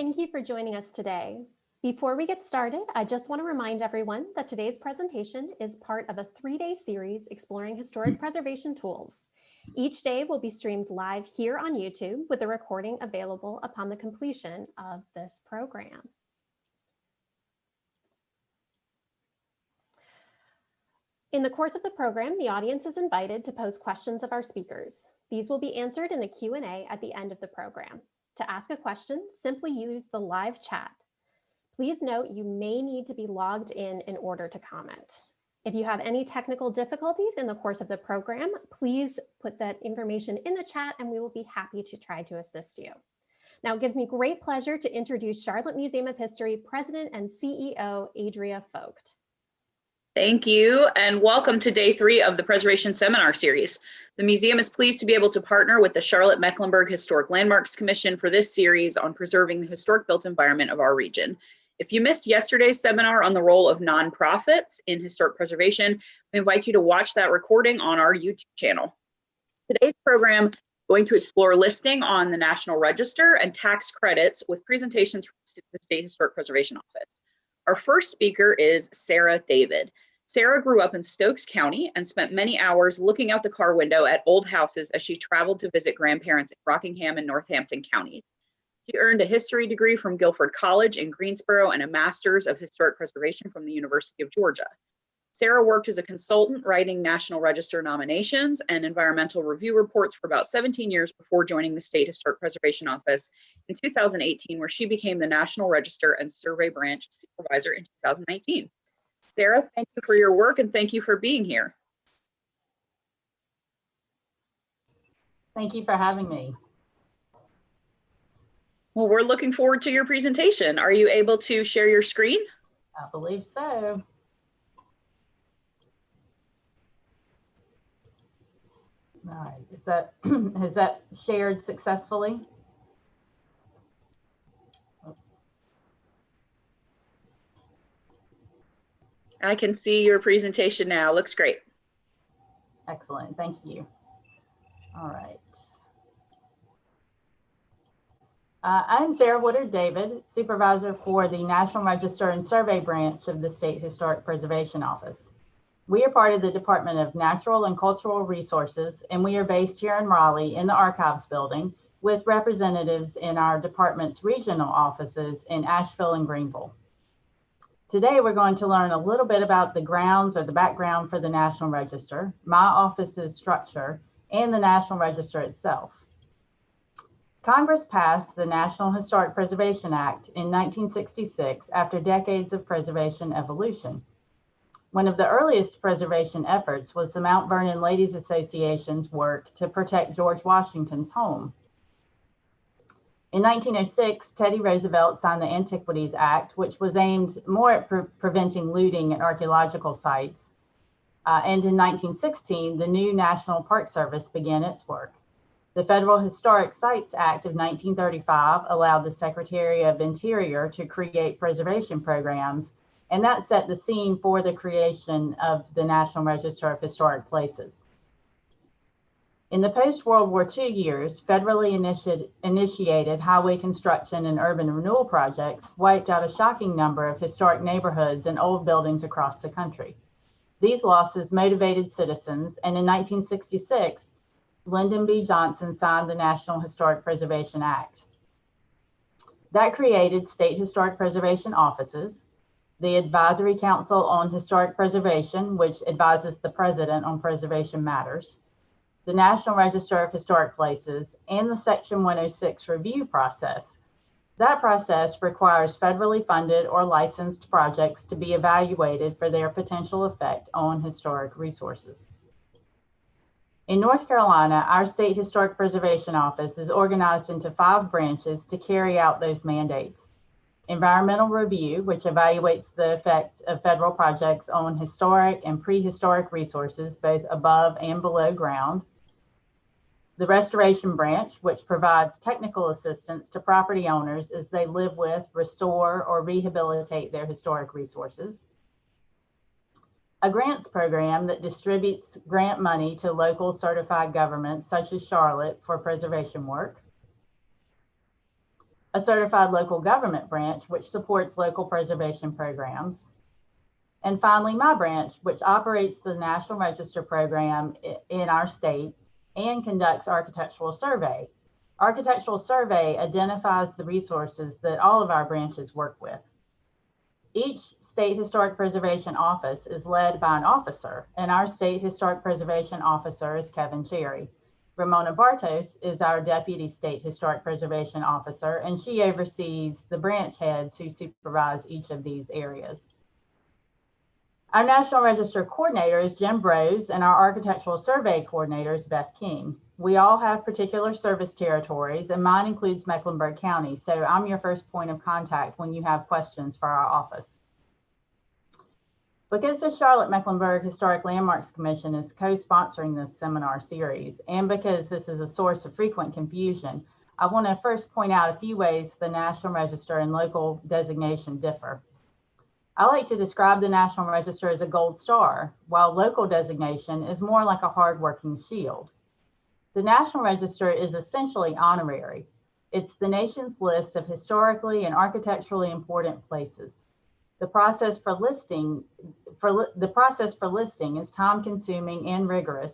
Thank you for joining us today. Before we get started, I just want to remind everyone that today's presentation is part of a 3-day series exploring historic preservation tools. Each day will be streamed live here on YouTube with a recording available upon the completion of this program. In the course of the program, the audience is invited to pose questions of our speakers. These will be answered in the Q&A at the end of the program. To ask a question, simply use the live chat. Please note you may need to be logged in order to comment. If you have any technical difficulties in the course of the program, please put that information in the chat and we will be happy to try to assist you. Now, it gives me great pleasure to introduce Charlotte Museum of History President and CEO, Adria Vogt. Thank you, and welcome to day 3 of the Preservation Seminar Series. The museum is pleased to be able to partner with the Charlotte-Mecklenburg Historic Landmarks Commission for this series on preserving the historic built environment of our region. If you missed yesterday's seminar on the role of nonprofits in historic preservation, we invite you to watch that recording on our YouTube channel. Today's program is going to explore listing on the National Register and tax credits with presentations from the State Historic Preservation Office. Our first speaker is Sarah David. Sarah grew up in Stokes County and spent many hours looking out the car window at old houses as she traveled to visit grandparents in Rockingham and Northampton counties. She earned a history degree from Guilford College in Greensboro and a master's of historic preservation from the University of Georgia. Sarah worked as a consultant writing National Register nominations and environmental review reports for about 17 years before joining the State Historic Preservation Office in 2018, where she became the National Register and Survey Branch Supervisor in 2019. Sarah, thank you for your work and thank you for being here. Thank you for having me. Well, we're looking forward to your presentation. Are you able to share your screen? I believe so. All right, has that shared successfully? I can see your presentation now. Looks great. Excellent, thank you. All right. I'm Sarah Woodard David, Supervisor for the National Register and Survey Branch of the State Historic Preservation Office. We are part of the Department of Natural and Cultural Resources, and we are based here in Raleigh in the Archives Building with representatives in our department's regional offices in Asheville and Greenville. Today, we're going to learn a little bit about the grounds or the background for the National Register, my office's structure, and the National Register itself. Congress passed the National Historic Preservation Act in 1966 after decades of preservation evolution. One of the earliest preservation efforts was the Mount Vernon Ladies Association's work to protect George Washington's home. In 1906, Teddy Roosevelt signed the Antiquities Act, which was aimed more at preventing looting at archaeological sites. And in 1916, the new National Park Service began its work. The Federal Historic Sites Act of 1935 allowed the Secretary of Interior to create preservation programs, and that set the scene for the creation of the National Register of Historic Places. In the post-World War II years, federally initiated highway construction and urban renewal projects wiped out a shocking number of historic neighborhoods and old buildings across the country. These losses motivated citizens, and in 1966, Lyndon B. Johnson signed the National Historic Preservation Act. That created state historic preservation offices, the Advisory Council on Historic Preservation, which advises the President on preservation matters, the National Register of Historic Places, and the Section 106 review process. That process requires federally funded or licensed projects to be evaluated for their potential effect on historic resources. In North Carolina, our State Historic Preservation Office is organized into 5 branches to carry out those mandates. Environmental review, which evaluates the effect of federal projects on historic and prehistoric resources, both above and below ground. The restoration branch, which provides technical assistance to property owners as they live with, restore, or rehabilitate their historic resources. A grants program that distributes grant money to local certified governments such as Charlotte for preservation work. a certified local government branch, which supports local preservation programs, and finally, my branch, which operates the National Register program in our state and conducts architectural survey. Architectural survey identifies the resources that all of our branches work with. Each State Historic Preservation Office is led by an officer, and our State Historic Preservation Officer is Kevin Cherry. Ramona Bartos is our Deputy State Historic Preservation Officer, and she oversees the branch heads who supervise each of these areas. Our National Register Coordinator is Jim Brose, and our Architectural Survey Coordinator is Beth King. We all have particular service territories, and mine includes Mecklenburg County, so I'm your first point of contact when you have questions for our office. Because the Charlotte-Mecklenburg Historic Landmarks Commission is co-sponsoring this seminar series, and because this is a source of frequent confusion, I want to first point out a few ways the National Register and local designation differ. I like to describe the National Register as a gold star, while local designation is more like a hardworking shield. The National Register is essentially honorary. It's the nation's list of historically and architecturally important places. The process for listing is time-consuming and rigorous,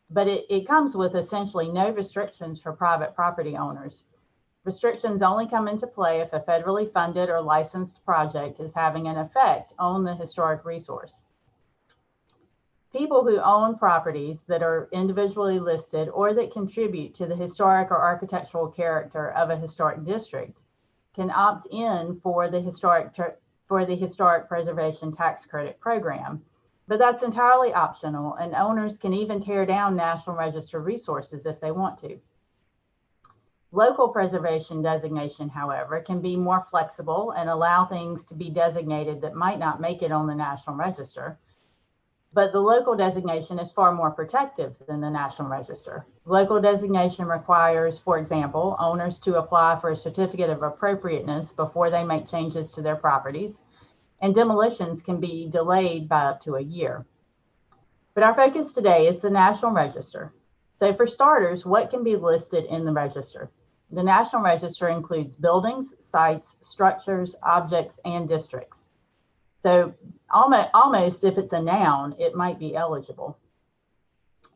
but it comes with essentially no restrictions for private property owners. Restrictions only come into play if a federally funded or licensed project is having an effect on the historic resource. People who own properties that are individually listed or that contribute to the historic or architectural character of a historic district can opt in for the Historic Preservation Tax Credit program, but that's entirely optional, and owners can even tear down National Register resources if they want to. Local preservation designation, however, can be more flexible and allow things to be designated that might not make it on the National Register. But the local designation is far more protective than the National Register. Local designation requires, for example, owners to apply for a certificate of appropriateness before they make changes to their properties, and demolitions can be delayed by up to a year. But our focus today is the National Register. So for starters, what can be listed in the register? The National Register includes buildings, sites, structures, objects, and districts. So almost if it's a noun, it might be eligible.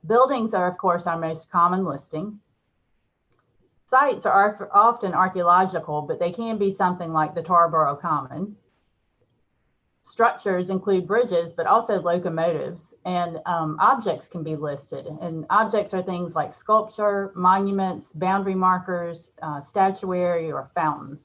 Buildings are, of course, our most common listing. Sites are often archaeological, but they can be something like the Tarboro Common. Structures include bridges, but also locomotives, and objects can be listed. And objects are things like sculpture, monuments, boundary markers, statuary, or fountains.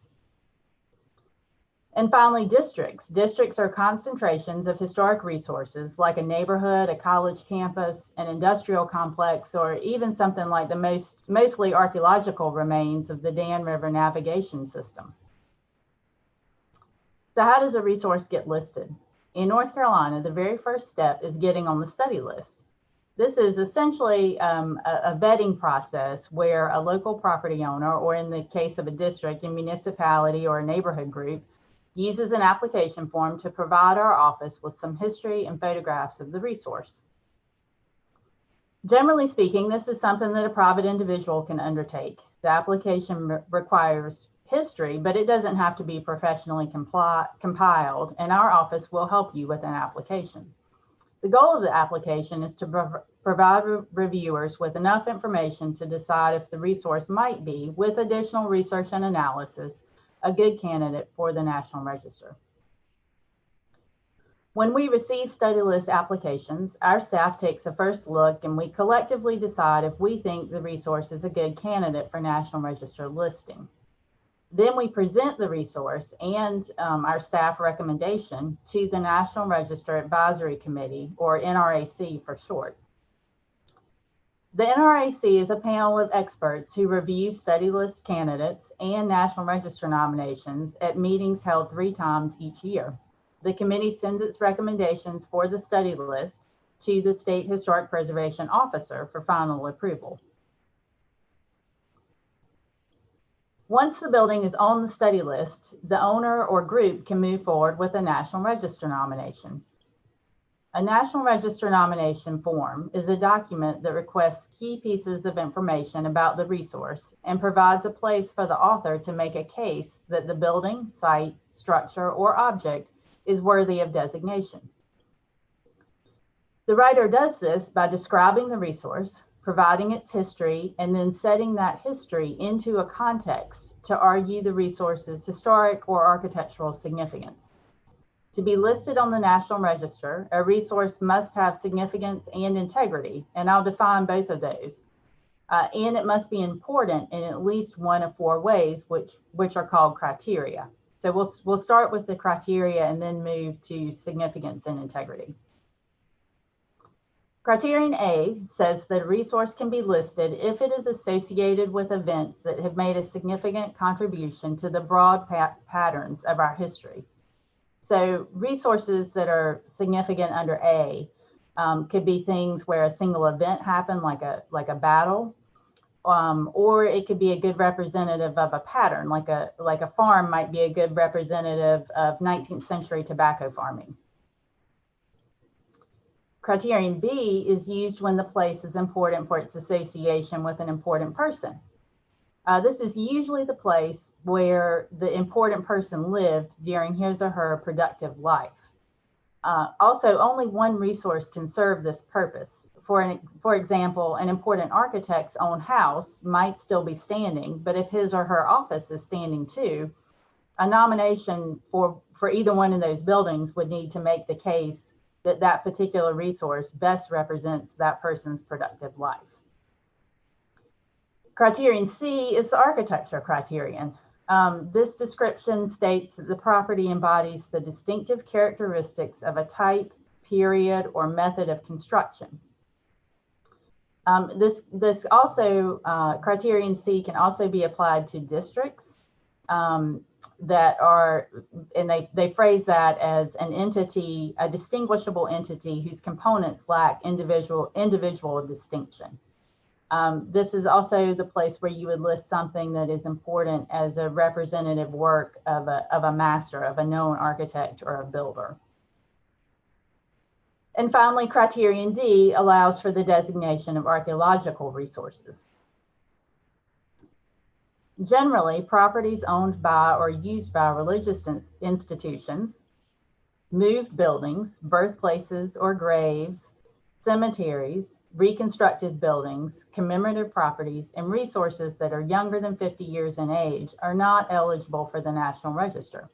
And finally, districts. Districts are concentrations of historic resources like a neighborhood, a college campus, an industrial complex, or even something like the mostly archaeological remains of the Dan River navigation system. So how does a resource get listed? In North Carolina, the very first step is getting on the study list. This is essentially a vetting process where a local property owner, or in the case of a district, a municipality or a neighborhood group, uses an application form to provide our office with some history and photographs of the resource. Generally speaking, this is something that a private individual can undertake. The application requires history, but it doesn't have to be professionally compiled, and our office will help you with an application. The goal of the application is to provide reviewers with enough information to decide if the resource might be, with additional research and analysis, a good candidate for the National Register. When we receive study list applications, our staff takes a first look and we collectively decide if we think the resource is a good candidate for National Register listing. Then we present the resource and our staff recommendation to the National Register Advisory Committee, or NRAC for short. The NRAC is a panel of experts who review study list candidates and National Register nominations at meetings held 3 times each year. The committee sends its recommendations for the study list to the State Historic Preservation Officer for final approval. Once the building is on the study list, the owner or group can move forward with a National Register nomination. A National Register nomination form is a document that requests key pieces of information about the resource and provides a place for the author to make a case that the building, site, structure, or object is worthy of designation. The writer does this by describing the resource, providing its history, and then setting that history into a context to argue the resource's historic or architectural significance. To be listed on the National Register, a resource must have significance and integrity, and I'll define both of those. And it must be important in at least one of four ways, which are called criteria. So we'll start with the criteria and then move to significance and integrity. Criterion A says that a resource can be listed if it is associated with events that have made a significant contribution to the broad patterns of our history. So resources that are significant under A could be things where a single event happened, like a battle, or it could be a good representative of a pattern, like a farm might be a good representative of 19th century tobacco farming. Criterion B is used when the place is important for its association with an important person. This is usually the place where the important person lived during his or her productive life. Also, only one resource can serve this purpose. For example, an important architect's own house might still be standing, but if his or her office is standing too, a nomination for either one of those buildings would need to make the case that that particular resource best represents that person's productive life. Criterion C is the architecture criterion. This description states that the property embodies the distinctive characteristics of a type, period, or method of construction. This also, criterion C can also be applied to districts that are, and they phrase that as an entity, a distinguishable entity whose components lack individual distinction. This is also the place where you would list something that is important as a representative work of a master, of a known architect or a builder. And finally, criterion D allows for the designation of archaeological resources. Generally, properties owned by or used by religious institutions, moved buildings, birthplaces or graves, cemeteries, reconstructed buildings, commemorative properties, and resources that are younger than 50 years in age are not eligible for the National Register.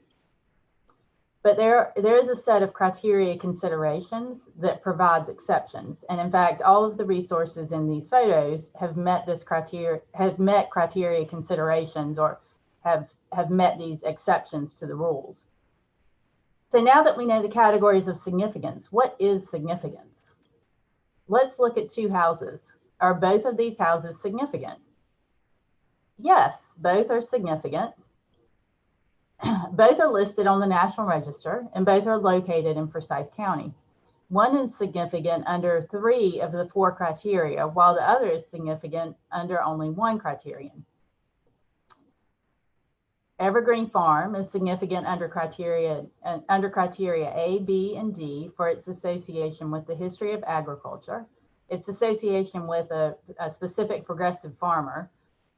But there is a set of criteria considerations that provides exceptions. And in fact, all of the resources in these photos have met this criteria, considerations, or have met these exceptions to the rules. So now that we know the categories of significance, what is significance? Let's look at two houses. Are both of these houses significant? Yes, both are significant. Both are listed on the National Register, and both are located in Forsyth County. One is significant under 3 of the 4 criteria, while the other is significant under only 1 criterion. Evergreen Farm is significant under criteria A, B, and D for its association with the history of agriculture, its association with a specific progressive farmer,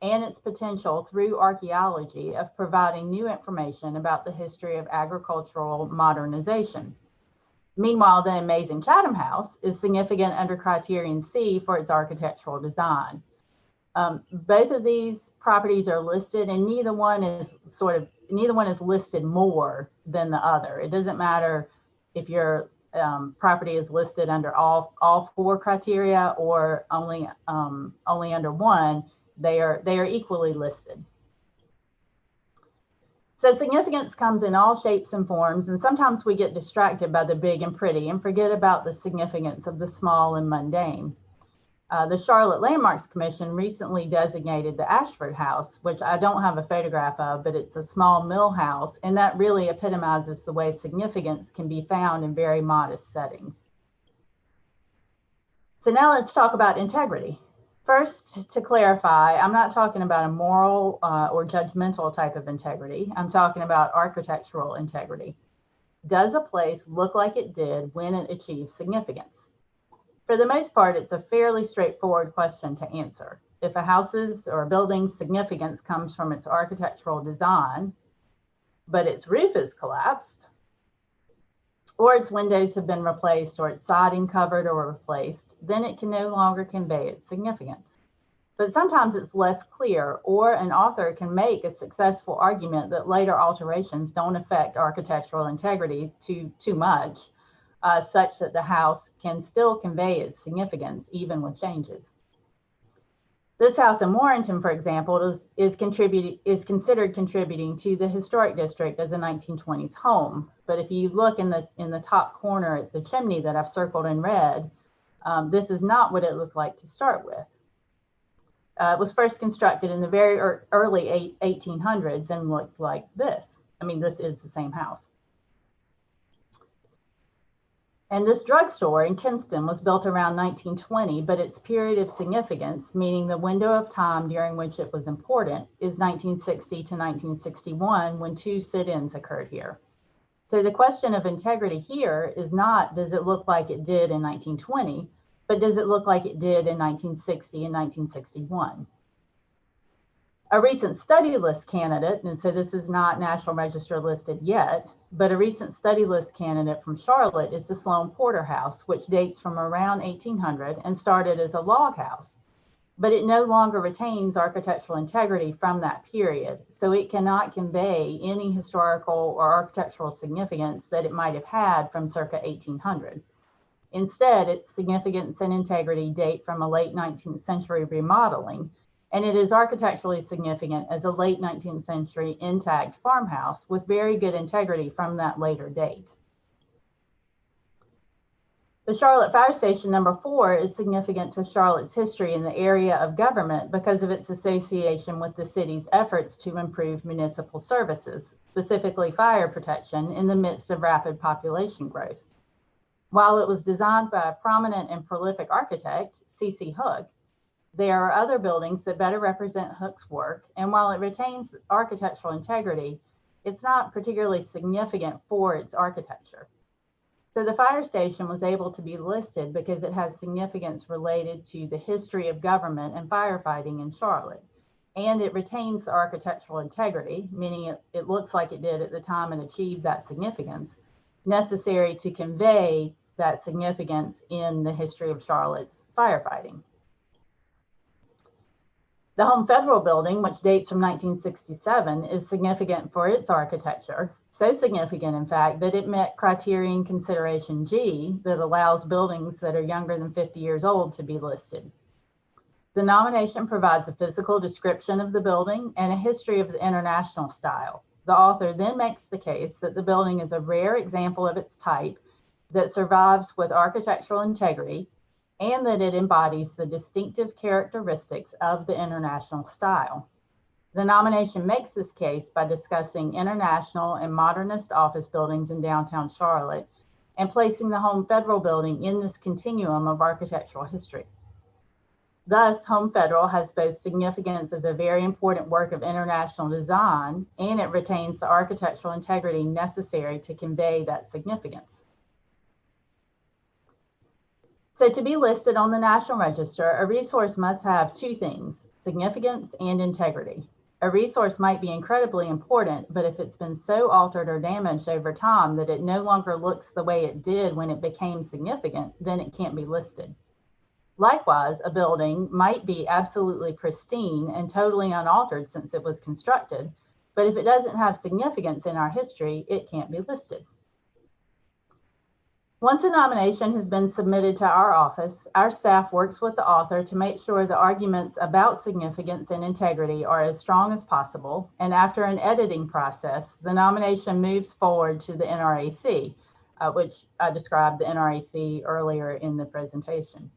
and its potential through archaeology of providing new information about the history of agricultural modernization. Meanwhile, the Amazing Chatham House is significant under criterion C for its architectural design. Both of these properties are listed, and neither one is listed more than the other. It doesn't matter if your property is listed under all 4 criteria or only under 1. They are equally listed. So significance comes in all shapes and forms, and sometimes we get distracted by the big and pretty and forget about the significance of the small and mundane. The Charlotte Landmarks Commission recently designated the Ashford House, which I don't have a photograph of, but it's a small mill house, and that really epitomizes the way significance can be found in very modest settings. So now let's talk about integrity. First, to clarify, I'm not talking about a moral or judgmental type of integrity. I'm talking about architectural integrity. Does a place look like it did when it achieved significance? For the most part, it's a fairly straightforward question to answer. If a house's or a building's significance comes from its architectural design, but its roof is collapsed, or its windows have been replaced, or its siding covered or replaced, then it can no longer convey its significance. But sometimes it's less clear, or an author can make a successful argument that later alterations don't affect architectural integrity too much, such that the house can still convey its significance even with changes. This house in Warrenton, for example, is considered contributing to the historic district as a 1920s home. But if you look in the top corner at the chimney that I've circled in red, this is not what it looked like to start with. It was first constructed in the very early 1800s and looked like this. I mean, this is the same house. And this drugstore in Kinston was built around 1920, but its period of significance, meaning the window of time during which it was important, is 1960 to 1961, when 2 sit-ins occurred here. So the question of integrity here is not, does it look like it did in 1920, but does it look like it did in 1960 and 1961? A recent study list candidate, and so this is not National Register listed yet, but a recent study list candidate from Charlotte is the Sloan Porter House, which dates from around 1800 and started as a log house. But it no longer retains architectural integrity from that period, so it cannot convey any historical or architectural significance that it might have had from circa 1800. Instead, its significance and integrity date from a late 19th century remodeling, and it is architecturally significant as a late 19th century intact farmhouse with very good integrity from that later date. The Charlotte Fire Station number 4 is significant to Charlotte's history in the area of government because of its association with the city's efforts to improve municipal services, specifically fire protection, in the midst of rapid population growth. While it was designed by a prominent and prolific architect, C.C. Hook, there are other buildings that better represent Hook's work, and while it retains architectural integrity, it's not particularly significant for its architecture. So the fire station was able to be listed because it has significance related to the history of government and firefighting in Charlotte. And it retains the architectural integrity, meaning it looks like it did at the time and achieved that significance, necessary to convey that significance in the history of Charlotte's firefighting. The Home Federal Building, which dates from 1967, is significant for its architecture, so significant, in fact, that it met criterion consideration G that allows buildings that are younger than 50 years old to be listed. The nomination provides a physical description of the building and a history of the international style. The author then makes the case that the building is a rare example of its type that survives with architectural integrity, and that it embodies the distinctive characteristics of the international style. The nomination makes this case by discussing international and modernist office buildings in downtown Charlotte and placing the Home Federal Building in this continuum of architectural history. Thus, Home Federal has both significance as a very important work of international design, and it retains the architectural integrity necessary to convey that significance. So to be listed on the National Register, a resource must have 2 things, significance and integrity. A resource might be incredibly important, but if it's been so altered or damaged over time that it no longer looks the way it did when it became significant, then it can't be listed. Likewise, a building might be absolutely pristine and totally unaltered since it was constructed, but if it doesn't have significance in our history, it can't be listed. Once a nomination has been submitted to our office, our staff works with the author to make sure the arguments about significance and integrity are as strong as possible, and after an editing process, the nomination moves forward to the NRAC, which I described the NRAC earlier in the presentation.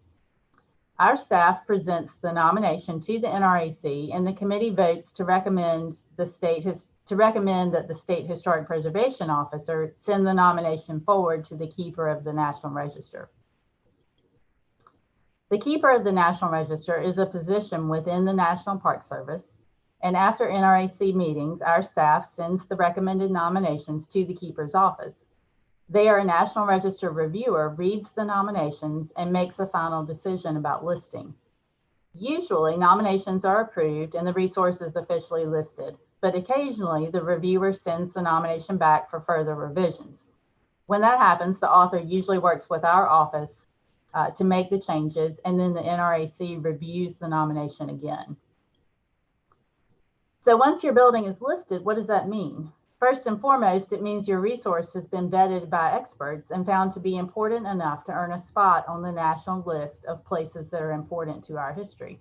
Our staff presents the nomination to the NRAC, and the committee votes to recommend that the State Historic Preservation Officer send the nomination forward to the Keeper of the National Register. The Keeper of the National Register is a position within the National Park Service, and after NRAC meetings, our staff sends the recommended nominations to the Keeper's office. There, a National Register reviewer reads the nominations and makes a final decision about listing. Usually, nominations are approved and the resource is officially listed, but occasionally the reviewer sends the nomination back for further revisions. When that happens, the author usually works with our office to make the changes, and then the NRAC reviews the nomination again. So once your building is listed, what does that mean? First and foremost, it means your resource has been vetted by experts and found to be important enough to earn a spot on the national list of places that are important to our history.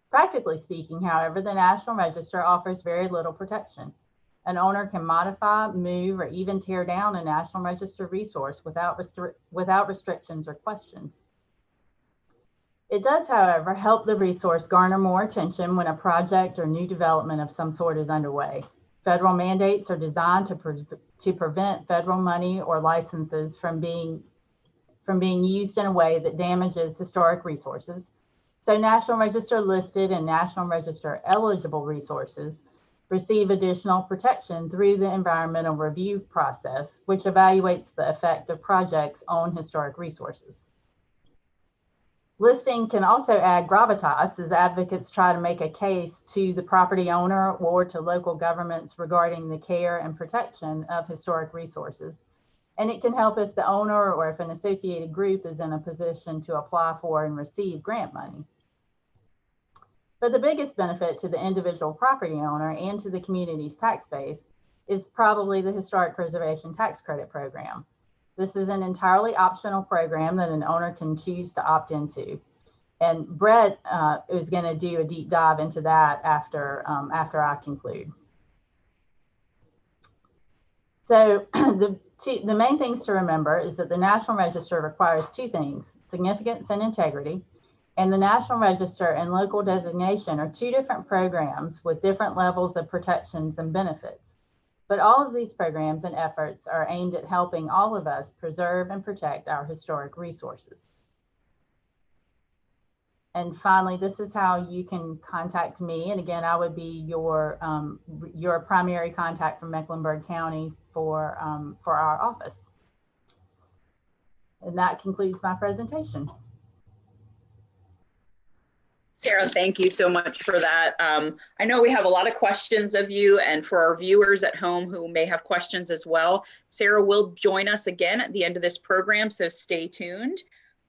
Practically speaking, however, the National Register offers very little protection. An owner can modify, move, or even tear down a National Register resource without restrictions or questions. It does, however, help the resource garner more attention when a project or new development of some sort is underway. Federal mandates are designed to prevent federal money or licenses from being used in a way that damages historic resources. So National Register listed and National Register eligible resources receive additional protection through the environmental review process, which evaluates the effect of projects on historic resources. Listing can also add gravitas as advocates try to make a case to the property owner or to local governments regarding the care and protection of historic resources. And it can help if the owner or if an associated group is in a position to apply for and receive grant money. But the biggest benefit to the individual property owner and to the community's tax base is probably the Historic Preservation Tax Credit Program. This is an entirely optional program that an owner can choose to opt into. And Brett is going to do a deep dive into that after I conclude. So the main things to remember is that the National Register requires two things: significance and integrity. And the National Register and local designation are two different programs with different levels of protections and benefits. But all of these programs and efforts are aimed at helping all of us preserve and protect our historic resources. And finally, this is how you can contact me. And again, I would be your primary contact from Mecklenburg County for our office. And that concludes my presentation. Sarah, thank you so much for that. I know we have a lot of questions of you, and for our viewers at home who may have questions as well, Sarah will join us again at the end of this program, so stay tuned.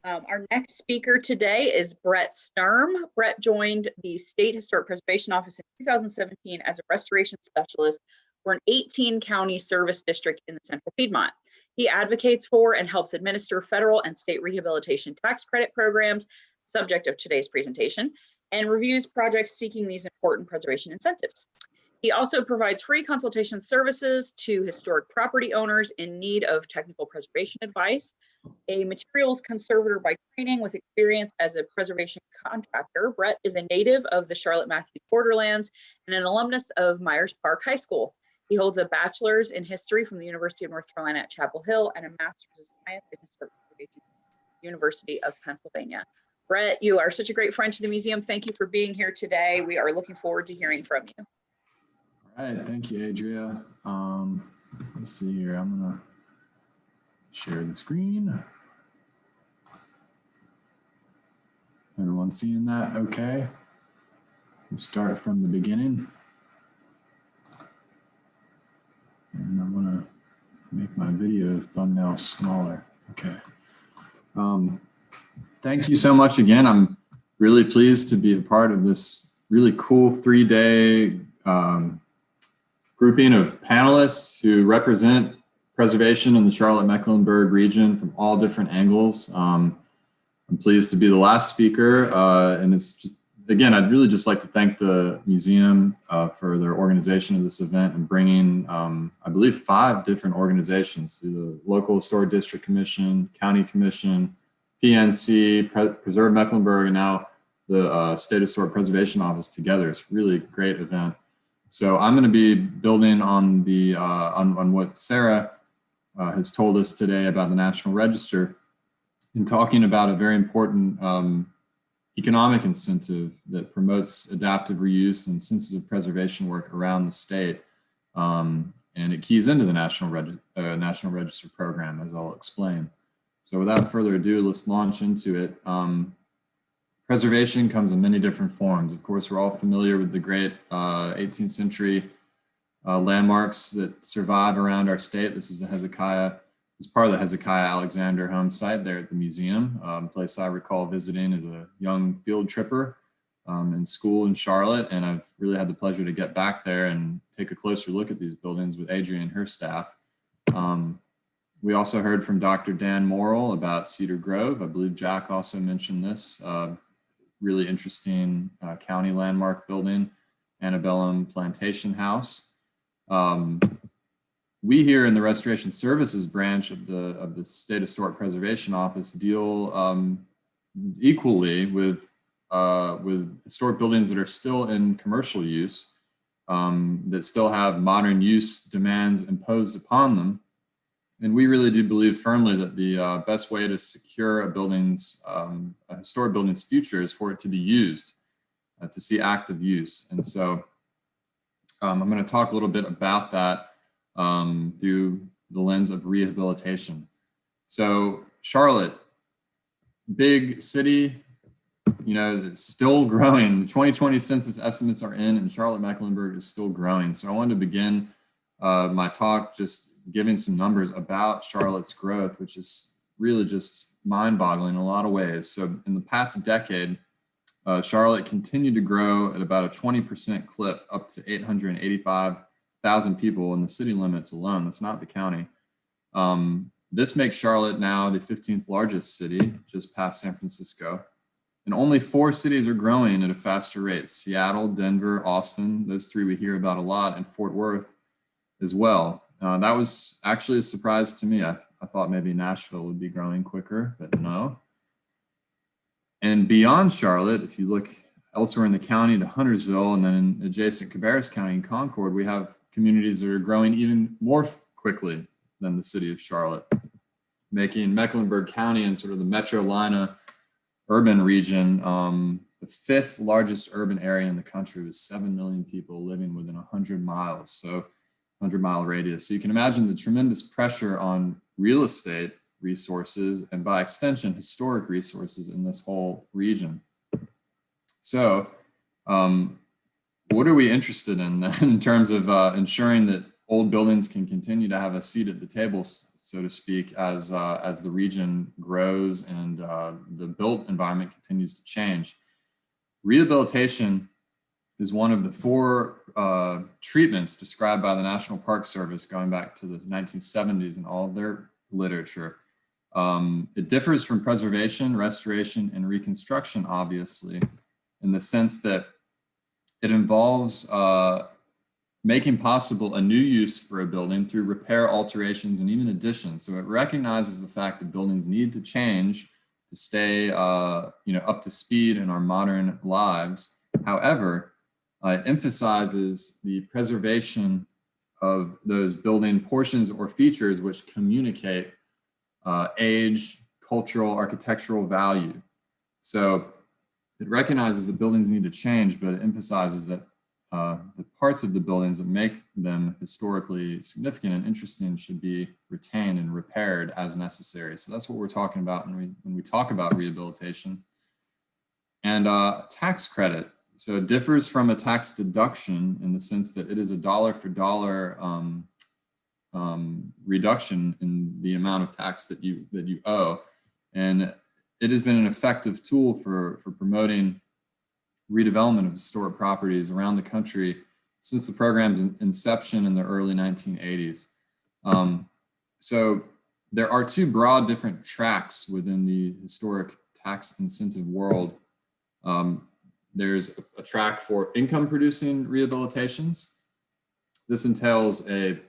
Our next speaker today is Brett Sturm. Brett joined the State Historic Preservation Office in 2017 as a restoration specialist for an 18-county service district in the Central Piedmont. He advocates for and helps administer federal and state rehabilitation tax credit programs, subject of today's presentation, and reviews projects seeking these important preservation incentives. He also provides free consultation services to historic property owners in need of technical preservation advice. A materials conservator by training with experience as a preservation contractor, Brett is a native of the Charlotte Matthews borderlands and an alumnus of Myers Park High School. He holds a bachelor's in history from the University of North Carolina at Chapel Hill and a master's of science in historic preservation at the University of Pennsylvania. Brett, you are such a great friend to the museum. Thank you for being here today. We are looking forward to hearing from you. All right, thank you, Adria. Let's see here. I'm gonna share the screen. Everyone seeing that? Okay. Let's start from the beginning. And I'm gonna make my video thumbnail smaller. Okay. Thank you so much again. I'm really pleased to be a part of this really cool 3-day grouping of panelists who represent preservation in the Charlotte-Mecklenburg region from all different angles. I'm pleased to be the last speaker, and it's just, again, I'd really just like to thank the museum for their organization of this event and bringing, I believe, 5 different organizations, the local historic district commission, county commission, PNC, Preserve Mecklenburg, and now the State Historic Preservation Office together. It's a really great event. So I'm going to be building on the on what Sarah has told us today about the National Register and talking about a very important economic incentive that promotes adaptive reuse and sensitive preservation work around the state. and it keys into the National Register program, as I'll explain. So without further ado, let's launch into it. Preservation comes in many different forms. Of course, we're all familiar with the great 18th century landmarks that survive around our state. This is the Hezekiah, it's part of the Hezekiah Alexander home site there at the museum, place I recall visiting as a young field tripper in school in Charlotte. And I've really had the pleasure to get back there and take a closer look at these buildings with Adrienne and her staff. We also heard from Dr. Dan Morrill about Cedar Grove. I believe Jack also mentioned this really interesting county landmark building, Antebellum Plantation House. We here in the Restoration Services branch of the State Historic Preservation Office deal equally with historic buildings that are still in commercial use, that still have modern use demands imposed upon them. And we really do believe firmly that the best way to secure a historic building's future is for it to be used, to see active use. And so I'm going to talk a little bit about that through the lens of rehabilitation. So Charlotte, big city, it's still growing. The 2020 census estimates are in, and Charlotte-Mecklenburg is still growing. So I wanted to begin my talk just giving some numbers about Charlotte's growth, which is really just mind-boggling in a lot of ways. So in the past decade, Charlotte continued to grow at about a 20% clip, up to 885,000 people in the city limits alone. That's not the county. This makes Charlotte now the 15th largest city, just past San Francisco. And only 4 cities are growing at a faster rate: Seattle, Denver, Austin, those 3 we hear about a lot, and Fort Worth as well. That was actually a surprise to me. I thought maybe Nashville would be growing quicker, but no. And beyond Charlotte, if you look elsewhere in the county to Huntersville, and then in adjacent Cabarrus County and Concord, we have communities that are growing even more quickly than the city of Charlotte, making Mecklenburg County and sort of the Metro-Lina urban region the 5th largest urban area in the country, with 7 million people living within 100 miles. So 100-mile radius. So you can imagine the tremendous pressure on real estate resources, and by extension, historic resources in this whole region. So what are we interested in then in terms of ensuring that old buildings can continue to have a seat at the table, so to speak, as the region grows and the built environment continues to change? Rehabilitation is one of the 4 treatments described by the National Park Service going back to the 1970s in all of their literature. It differs from preservation, restoration, and reconstruction, obviously, in the sense that it involves making possible a new use for a building through repair, alterations, and even additions. So it recognizes the fact that buildings need to change to stay up to speed in our modern lives. However, it emphasizes the preservation of those building portions or features which communicate age, cultural, architectural value. So it recognizes that buildings need to change, but it emphasizes that the parts of the buildings that make them historically significant and interesting should be retained and repaired as necessary. So that's what we're talking about when we talk about rehabilitation. And tax credit. So it differs from a tax deduction in the sense that it is a dollar for dollar reduction in the amount of tax that you owe. And it has been an effective tool for promoting redevelopment of historic properties around the country since the program's inception in the early 1980s. So there are 2 broad different tracks within the historic tax incentive world. There's a track for income producing rehabilitations. This entails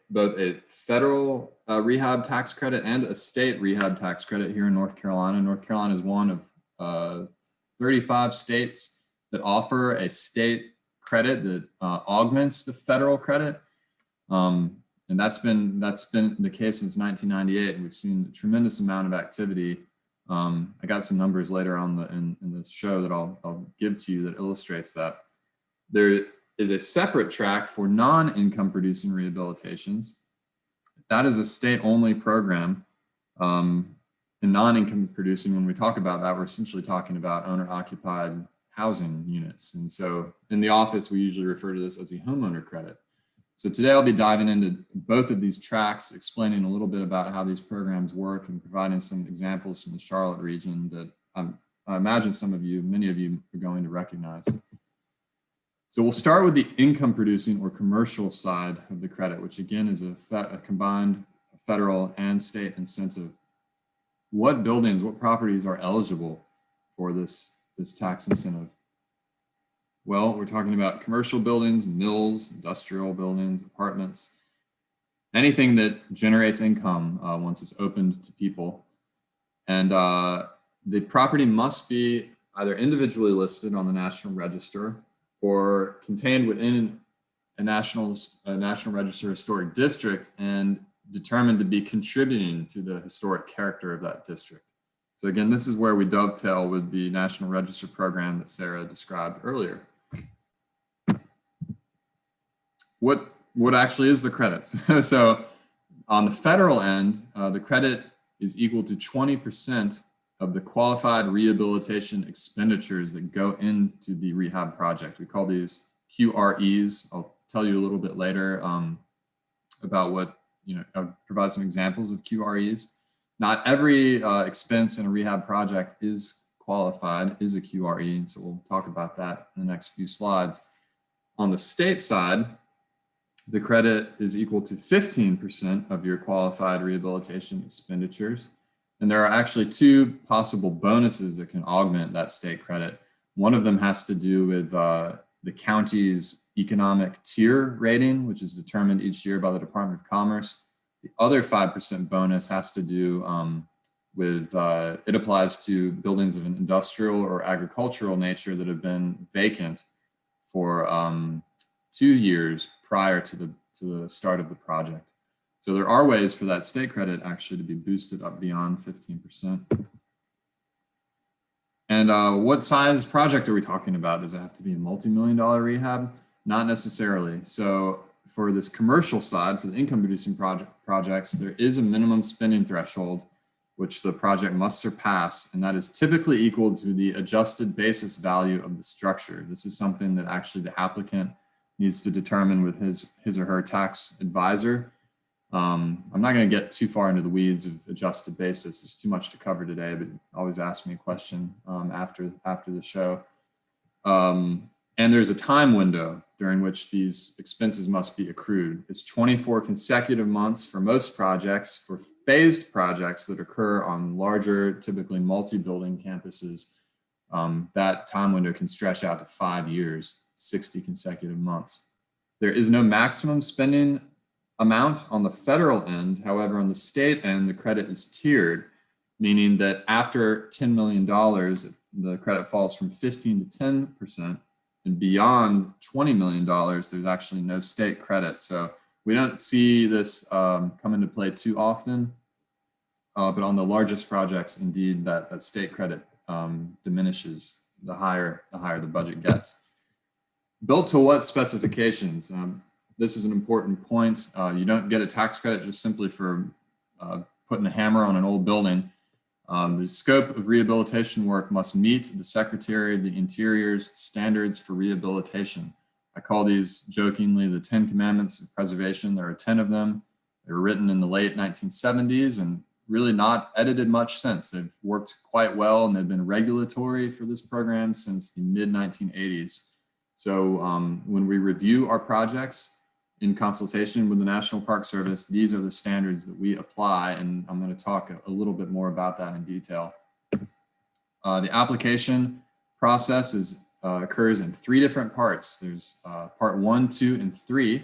both a federal rehab tax credit and a state rehab tax credit here in North Carolina. North Carolina is one of 35 states that offer a state credit that augments the federal credit. And that's been the case since 1998. And we've seen a tremendous amount of activity. I got some numbers later on in this show that I'll give to you that illustrates that. is a separate track for non-income producing rehabilitations. That is a state-only program. In non-income producing, when we talk about that, we're essentially talking about owner-occupied housing units. And so in the office, we usually refer to this as the homeowner credit. So today I'll be diving into both of these tracks, explaining a little bit about how these programs work and providing some examples from the Charlotte region that I imagine many of you are going to recognize. So we'll start with the income producing or commercial side of the credit, which again is a combined federal and state incentive. What buildings, what properties are eligible for this tax incentive? Well, we're talking about commercial buildings, mills, industrial buildings, apartments, anything that generates income once it's opened to people. And the property must be either individually listed on the National Register or contained within a National Register historic district and determined to be contributing to the historic character of that district. So again, this is where we dovetail with the National Register program that Sarah described earlier. What actually is the credit? So on the federal end, the credit is equal to 20% of the qualified rehabilitation expenditures that go into the rehab project. We call these QREs. I'll tell you a little bit later about what, I'll provide some examples of QREs. Not every expense in a rehab project is qualified, is a QRE, and so we'll talk about that in the next few slides. On the state side, the credit is equal to 15% of your qualified rehabilitation expenditures. And there are actually two possible bonuses that can augment that state credit. One of them has to do with the county's economic tier rating, which is determined each year by the Department of Commerce. The other 5% bonus has to do with, it applies to buildings of an industrial or agricultural nature that have been vacant for 2 years prior to the start of the project. So there are ways for that state credit actually to be boosted up beyond 15%. And what size project are we talking about? Does it have to be a multi-million-dollar rehab? Not necessarily. So for this commercial side, for the income producing projects, there is a minimum spending threshold which the project must surpass, and that is typically equal to the adjusted basis value of the structure. This is something that actually the applicant needs to determine with his or her tax advisor. I'm not going to get too far into the weeds of adjusted basis. There's too much to cover today, but always ask me a question after the show. And there's a time window during which these expenses must be accrued. It's 24 consecutive months for most projects. For phased projects that occur on larger, typically multi-building campuses, that time window can stretch out to 5 years, 60 consecutive months. There is no maximum spending amount on the federal end. However, on the state end, the credit is tiered, meaning that after $10 million, the credit falls from 15 to 10%, and beyond $20 million, there's actually no state credit. So we don't see this come into play too often, but on the largest projects, indeed, that state credit diminishes the higher the budget gets. Built to what specifications? This is an important point. You don't get a tax credit just simply for putting a hammer on an old building. The scope of rehabilitation work must meet the Secretary of the Interior's standards for rehabilitation. I call these jokingly the 10 Commandments of Preservation. There are 10 of them. They were written in the late 1970s and really not edited much since. They've worked quite well, and they've been regulatory for this program since the mid-1980s. So when we review our projects in consultation with the National Park Service, these are the standards that we apply, and I'm going to talk a little bit more about that in detail. The application process occurs in 3 different parts. There's part 1, 2, and 3.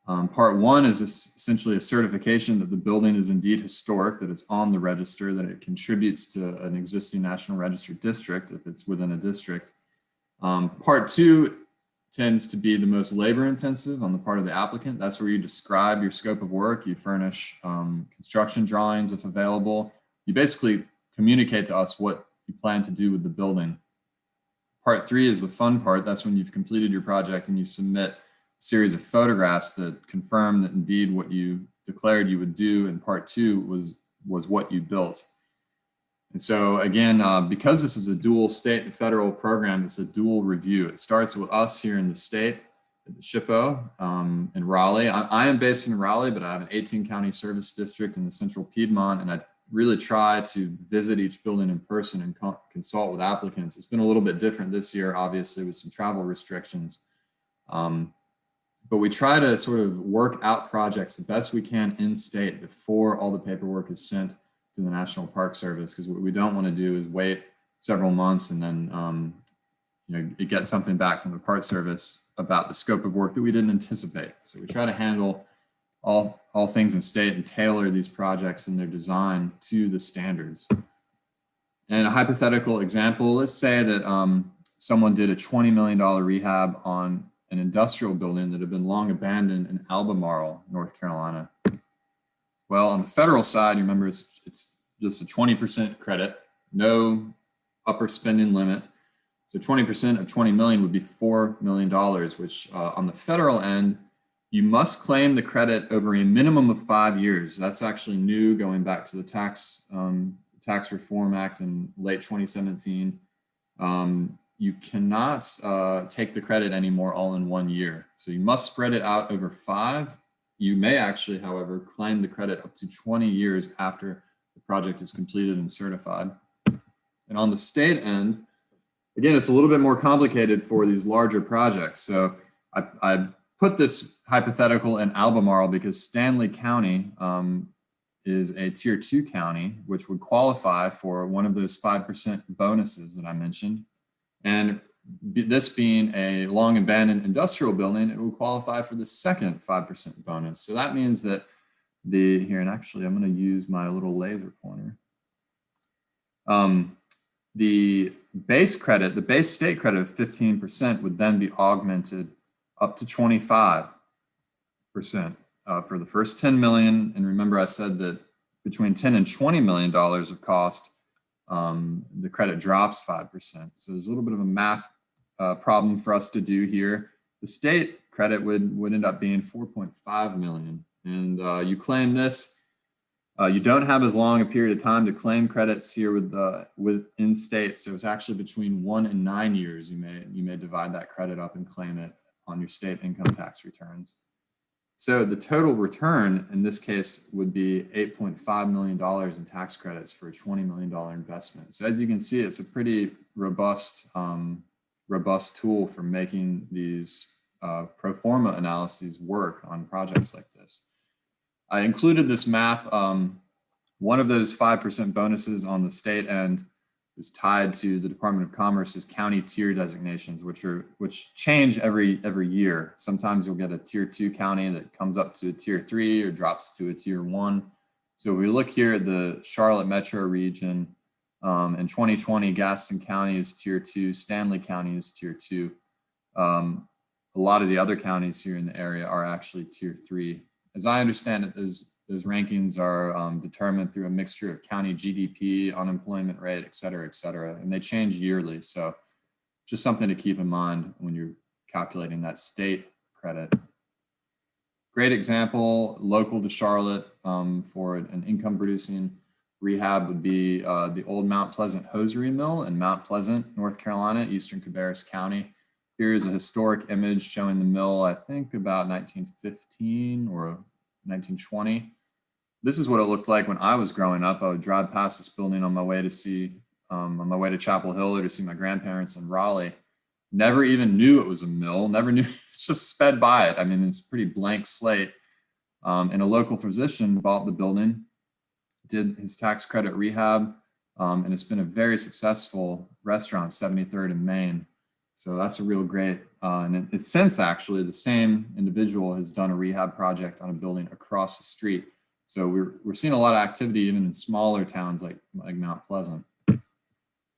Part 1 is essentially a certification that the building is indeed historic, that it's on the register, that it contributes to an existing National Register district if it's within a district. Part 2 tends to be the most labor intensive on the part of the applicant. That's where you describe your scope of work, you furnish construction drawings if available. You basically communicate to us what you plan to do with the building. Part 3 is the fun part. That's when you've completed your project and you submit a series of photographs that confirm that indeed what you declared you would do in Part 2 was what you built. And so again, because this is a dual state and federal program, it's a dual review. It starts with us here in the state, at the SHPO in Raleigh. I am based in Raleigh, but I have an 18 county service district in the central Piedmont, and I really try to visit each building in person and consult with applicants. It's been a little bit different this year, obviously, with some travel restrictions. But we try to sort of work out projects the best we can in state before all the paperwork is sent to the National Park Service, because what we don't want to do is wait several months and then you get something back from the Park Service about the scope of work that we didn't anticipate. So we try to handle all things in state and tailor these projects and their design to the standards. And a hypothetical example, let's say that someone did a $20 million rehab on an industrial building that had been long abandoned in Albemarle, North Carolina. Well, on the federal side, you remember it's just a 20% credit, no upper spending limit. So 20% of 20 million would be $4 million, which on the federal end, you must claim the credit over a minimum of 5 years. That's actually new, going back to the Tax Reform Act in late 2017. You cannot take the credit anymore all in 1 year. So you must spread it out over 5. You may actually, however, claim the credit up to 20 years after the project is completed and certified. And on the state end, again, it's a little bit more complicated for these larger projects. So I put this hypothetical in Albemarle because Stanley County is a tier 2 county, which would qualify for one of those 5% bonuses that I mentioned. And this being a long abandoned industrial building, it would qualify for the second 5% bonus. So that means that here, and actually I'm going to use my little laser pointer. The base credit, the base state credit of 15% would then be augmented up to 25% for the first 10 million. And remember, I said that between 10 and $20 million of cost, the credit drops 5%. So there's a little bit of a math problem for us to do here. The state credit would end up being 4.5 million. And you claim this, you don't have as long a period of time to claim credits here with in-state. So it's actually between 1 and 9 years. You may divide that credit up and claim it on your state income tax returns. So the total return in this case would be $8.5 million in tax credits for a $20 million investment. So as you can see, it's a pretty robust tool for making these pro forma analyses work on projects like this. I included this map. One of those 5% bonuses on the state end is tied to the Department of Commerce's county tier designations, which change every year. Sometimes you'll get a tier 2 county that comes up to a tier 3 or drops to a tier 1. So if we look here at the Charlotte metro region, in 2020, Gaston County is tier 2, Stanley County is tier 2. A lot of the other counties here in the area are actually tier 3. As I understand it, those rankings are determined through a mixture of county GDP, unemployment rate, et cetera, and they change yearly. So just something to keep in mind when you're calculating that state credit. Great example, local to Charlotte for an income producing rehab would be the old Mount Pleasant Hosiery Mill in Mount Pleasant, North Carolina, Eastern Cabarrus County. Here is a historic image showing the mill, I think about 1915 or 1920. This is what it looked like when I was growing up. I would drive past this building on my way to Chapel Hill or to see my grandparents in Raleigh. Never even knew it was a mill, never knew, just sped by it. I mean, it's a pretty blank slate. And a local physician bought the building, did his tax credit rehab, and it's been a very successful restaurant, 73rd and Main. So that's a real great, and it's since actually the same individual has done a rehab project on a building across the street. So we're seeing a lot of activity even in smaller towns like Mount Pleasant.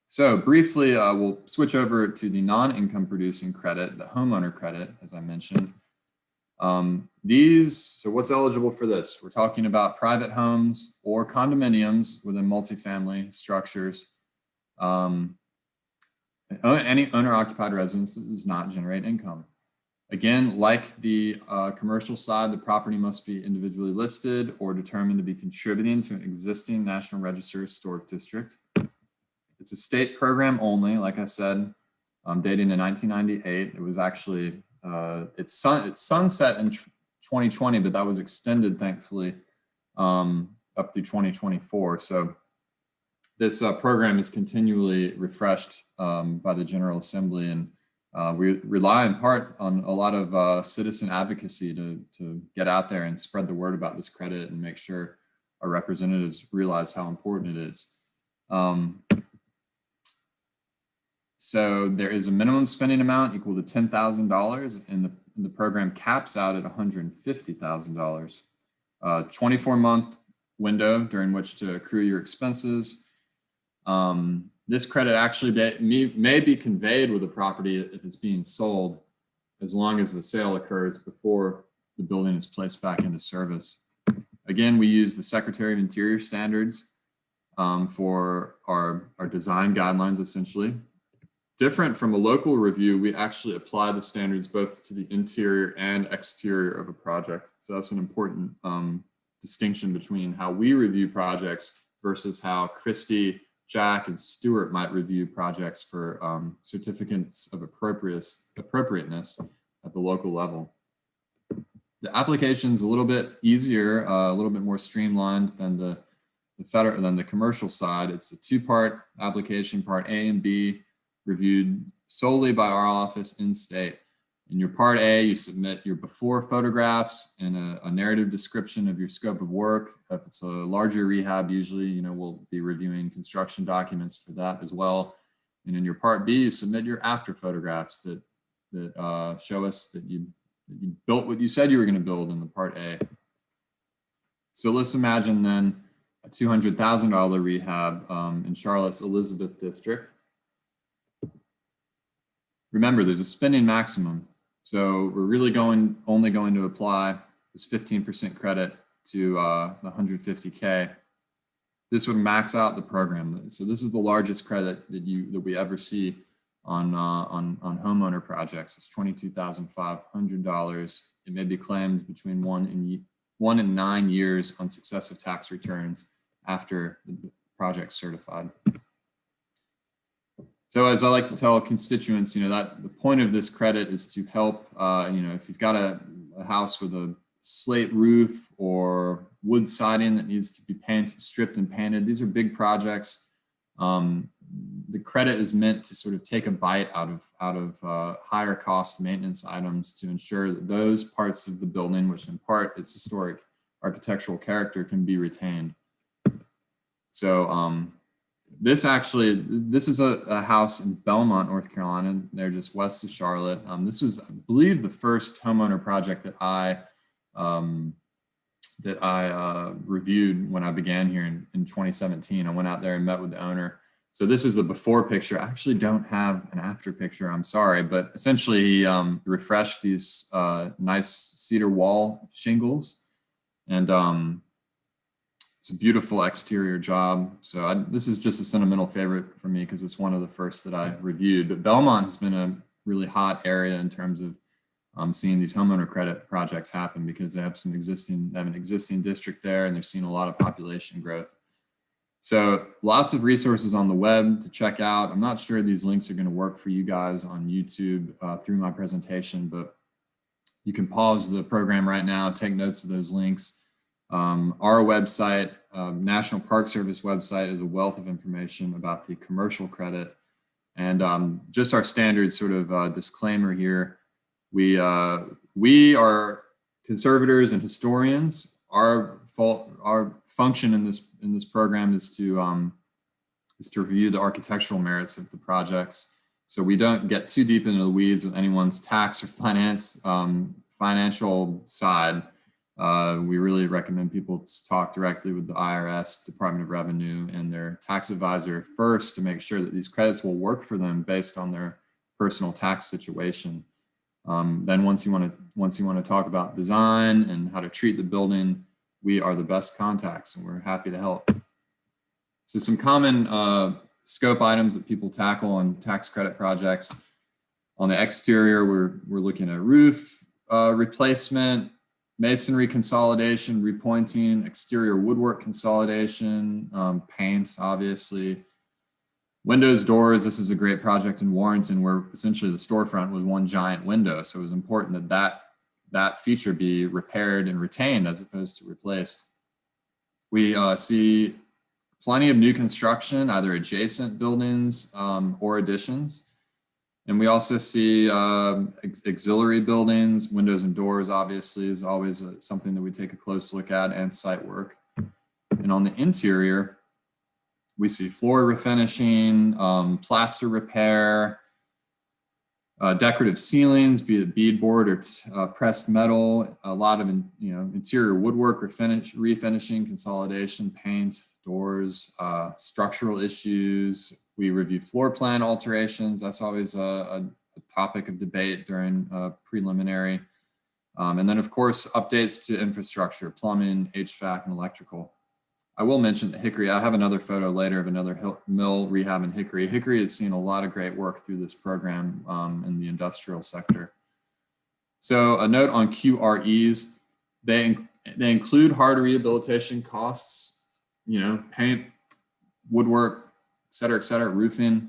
So briefly, we'll switch over to the non-income producing credit, the homeowner credit, as I mentioned. So what's eligible for this? We're talking about private homes or condominiums within multifamily structures. any owner-occupied residence that does not generate income. Again, like the commercial side, the property must be individually listed or determined to be contributing to an existing National Register Historic District. It's a state program only, like I said, dating in 1998. It was actually, it's sunset in 2020, but that was extended, thankfully, up through 2024. So this program is continually refreshed by the General Assembly, and we rely in part on a lot of citizen advocacy to get out there and spread the word about this credit and make sure our representatives realize how important it is. So there is a minimum spending amount equal to $10,000, and the program caps out at $150,000. 24-month window during which to accrue your expenses. This credit actually may be conveyed with a property if it's being sold, as long as the sale occurs before the building is placed back into service. Again, we use the Secretary of Interior standards for our design guidelines, essentially. Different from a local review, we actually apply the standards both to the interior and exterior of a project. So that's an important distinction between how we review projects versus how Christy, Jack, and Stuart might review projects for certificates of appropriateness at the local level. The application is a little bit easier, a little bit more streamlined than the commercial side. It's a two-part application, part A and B, reviewed solely by our office in state. In your part A, you submit your before photographs and a narrative description of your scope of work. If it's a larger rehab, usually, we'll be reviewing construction documents for that as well. And in your part B, you submit your after photographs that show us that you built what you said you were going to build in the part A. So let's imagine then a $200,000 rehab in Charlotte's Elizabeth district. Remember, there's a spending maximum. So we're really only going to apply this 15% credit to the 150K. This would max out the program. So this is the largest credit that we ever see on homeowner projects. It's $22,500. It may be claimed between 1 and 9 years on successive tax returns after the project's certified. So as I like to tell constituents, that the point of this credit is to help, if you've got a house with a slate roof or wood siding that needs to be stripped and painted, these are big projects. The credit is meant to sort of take a bite out of higher cost maintenance items to ensure that those parts of the building, which in part its historic architectural character, can be retained. So this is a house in Belmont, North Carolina. They're just west of Charlotte. This was, I believe, the first homeowner project that I reviewed when I began here in 2017. I went out there and met with the owner. So this is a before picture. I actually don't have an after picture, I'm sorry, but essentially he refreshed these nice cedar wall shingles, and it's a beautiful exterior job. So this is just a sentimental favorite for me because it's one of the first that I reviewed. But Belmont has been a really hot area in terms of seeing these homeowner credit projects happen because they have an existing district there, and they're seeing a lot of population growth. So lots of resources on the web to check out. I'm not sure these links are going to work for you guys on YouTube through my presentation, but you can pause the program right now, take notes of those links. Our website, National Park Service website, is a wealth of information about the commercial credit. And just our standard sort of disclaimer here, we are conservators and historians. Our function in this program is to review the architectural merits of the projects. So we don't get too deep into the weeds with anyone's tax or financial side. We really recommend people talk directly with the IRS, Department of Revenue, and their tax advisor first to make sure that these credits will work for them based on their personal tax situation. Then once you want to talk about design and how to treat the building, we are the best contacts, and we're happy to help. So some common scope items that people tackle on tax credit projects. On the exterior, we're looking at roof replacement, masonry consolidation, repointing, exterior woodwork consolidation, paint, obviously. Windows, doors, this is a great project in Warrenton where essentially the storefront was one giant window. So it was important that feature be repaired and retained as opposed to replaced. We see plenty of new construction, either adjacent buildings or additions. And we also see auxiliary buildings, windows and doors, obviously, is always something that we take a close look at, and site work. And on the interior, we see floor refinishing, plaster repair, decorative ceilings, be it beadboard or pressed metal, a lot of interior woodwork refinishing, consolidation, paint, doors, structural issues. We review floor plan alterations. That's always a topic of debate during preliminary. And then, of course, updates to infrastructure, plumbing, HVAC, and electrical. I will mention that Hickory, I have another photo later of another mill rehab in Hickory. Hickory has seen a lot of great work through this program in the industrial sector. So a note on QREs, they include hard rehabilitation costs, paint, woodwork, et cetera, roofing.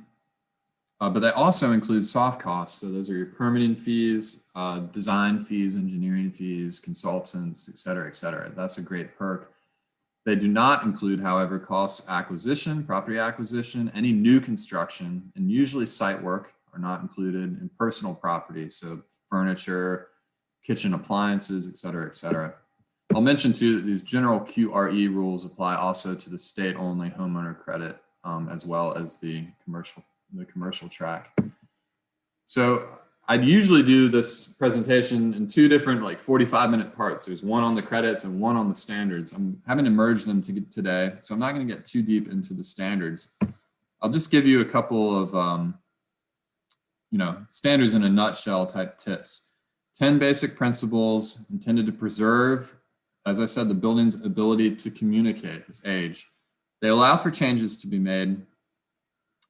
But they also include soft costs. So those are your permitting fees, design fees, engineering fees, consultants, et cetera, et cetera. That's a great perk. They do not include, however, costs acquisition, property acquisition, any new construction, and usually site work are not included in personal property. So furniture, kitchen appliances, et cetera, et cetera. I'll mention too that these general QRE rules apply also to the state-only homeowner credit as well as the commercial track. So I'd usually do this presentation in two different 45-minute parts. There's one on the credits and one on the standards. I'm having to merge them today, so I'm not going to get too deep into the standards. I'll just give you a couple of standards in a nutshell type tips. 10 basic principles intended to preserve, as I said, the building's ability to communicate its age. They allow for changes to be made,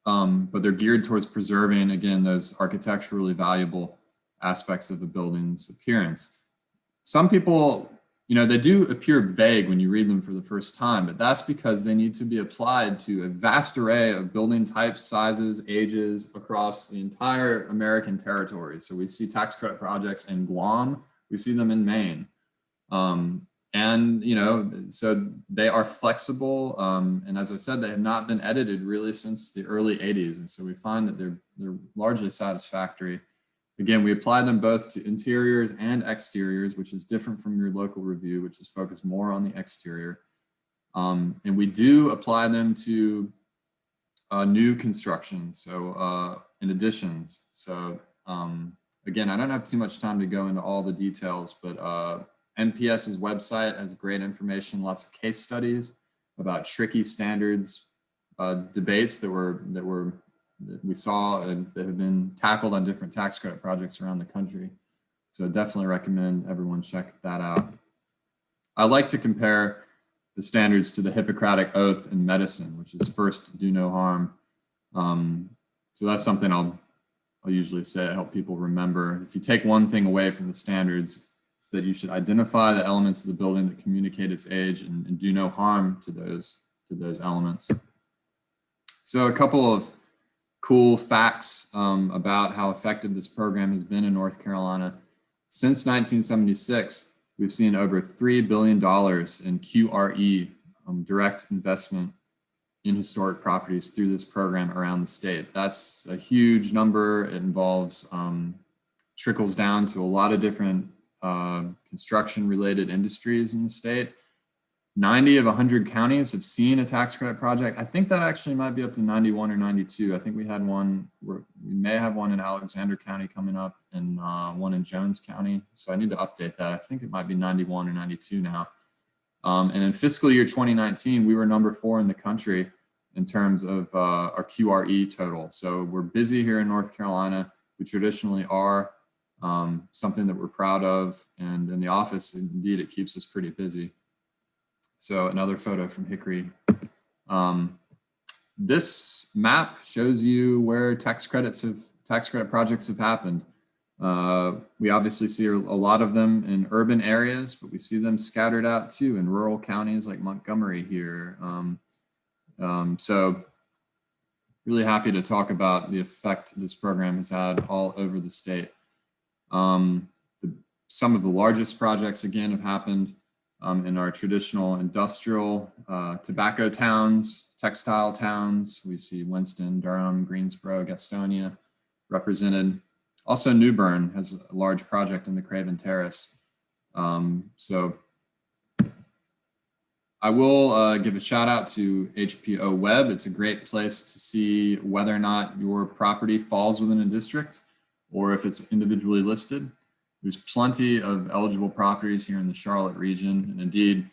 but they're geared towards preserving, again, those architecturally valuable aspects of the building's appearance. Some people, they do appear vague when you read them for the first time, but that's because they need to be applied to a vast array of building types, sizes, ages across the entire American territory. So we see tax credit projects in Guam, we see them in Maine. So they are flexible. And as I said, they have not been edited really since the early 80s. And so we find that they're largely satisfactory. Again, we apply them both to interiors and exteriors, which is different from your local review, which is focused more on the exterior. And we do apply them to new construction, so in additions. So again, I don't have too much time to go into all the details, but NPS's website has great information, lots of case studies about tricky standards, debates that we saw and that have been tackled on different tax credit projects around the country. So definitely recommend everyone check that out. I like to compare the standards to the Hippocratic Oath in medicine, which is first, do no harm. So that's something I'll usually say to help people remember. If you take one thing away from the standards, it's that you should identify the elements of the building that communicate its age and do no harm to those elements. So a couple of cool facts about how effective this program has been in North Carolina. Since 1976, we've seen over $3 billion in QRE, direct investment in historic properties through this program around the state. That's a huge number. It involves, trickles down to a lot of different construction-related industries in the state. 90 of 100 counties have seen a tax credit project. I think that actually might be up to 91 or 92. I think we had one, we may have one in Alexander County coming up and one in Jones County. So I need to update that. I think it might be 91 or 92 now. And in fiscal year 2019, we were number 4 in the country in terms of our QRE total. So we're busy here in North Carolina. We traditionally are, something that we're proud of. And in the office, indeed, it keeps us pretty busy. So another photo from Hickory. this map shows you where tax credit projects have happened. We obviously see a lot of them in urban areas, but we see them scattered out too in rural counties like Montgomery here. So really happy to talk about the effect this program has had all over the state. Some of the largest projects, again, have happened in our traditional industrial tobacco towns, textile towns. We see Winston, Durham, Greensboro, Gastonia represented. Also, New Bern has a large project in the Craven Terrace. So I will give a shout out to HPO Web. It's a great place to see whether or not your property falls within a district or if it's individually listed. There's plenty of eligible properties here in the Charlotte region. And indeed,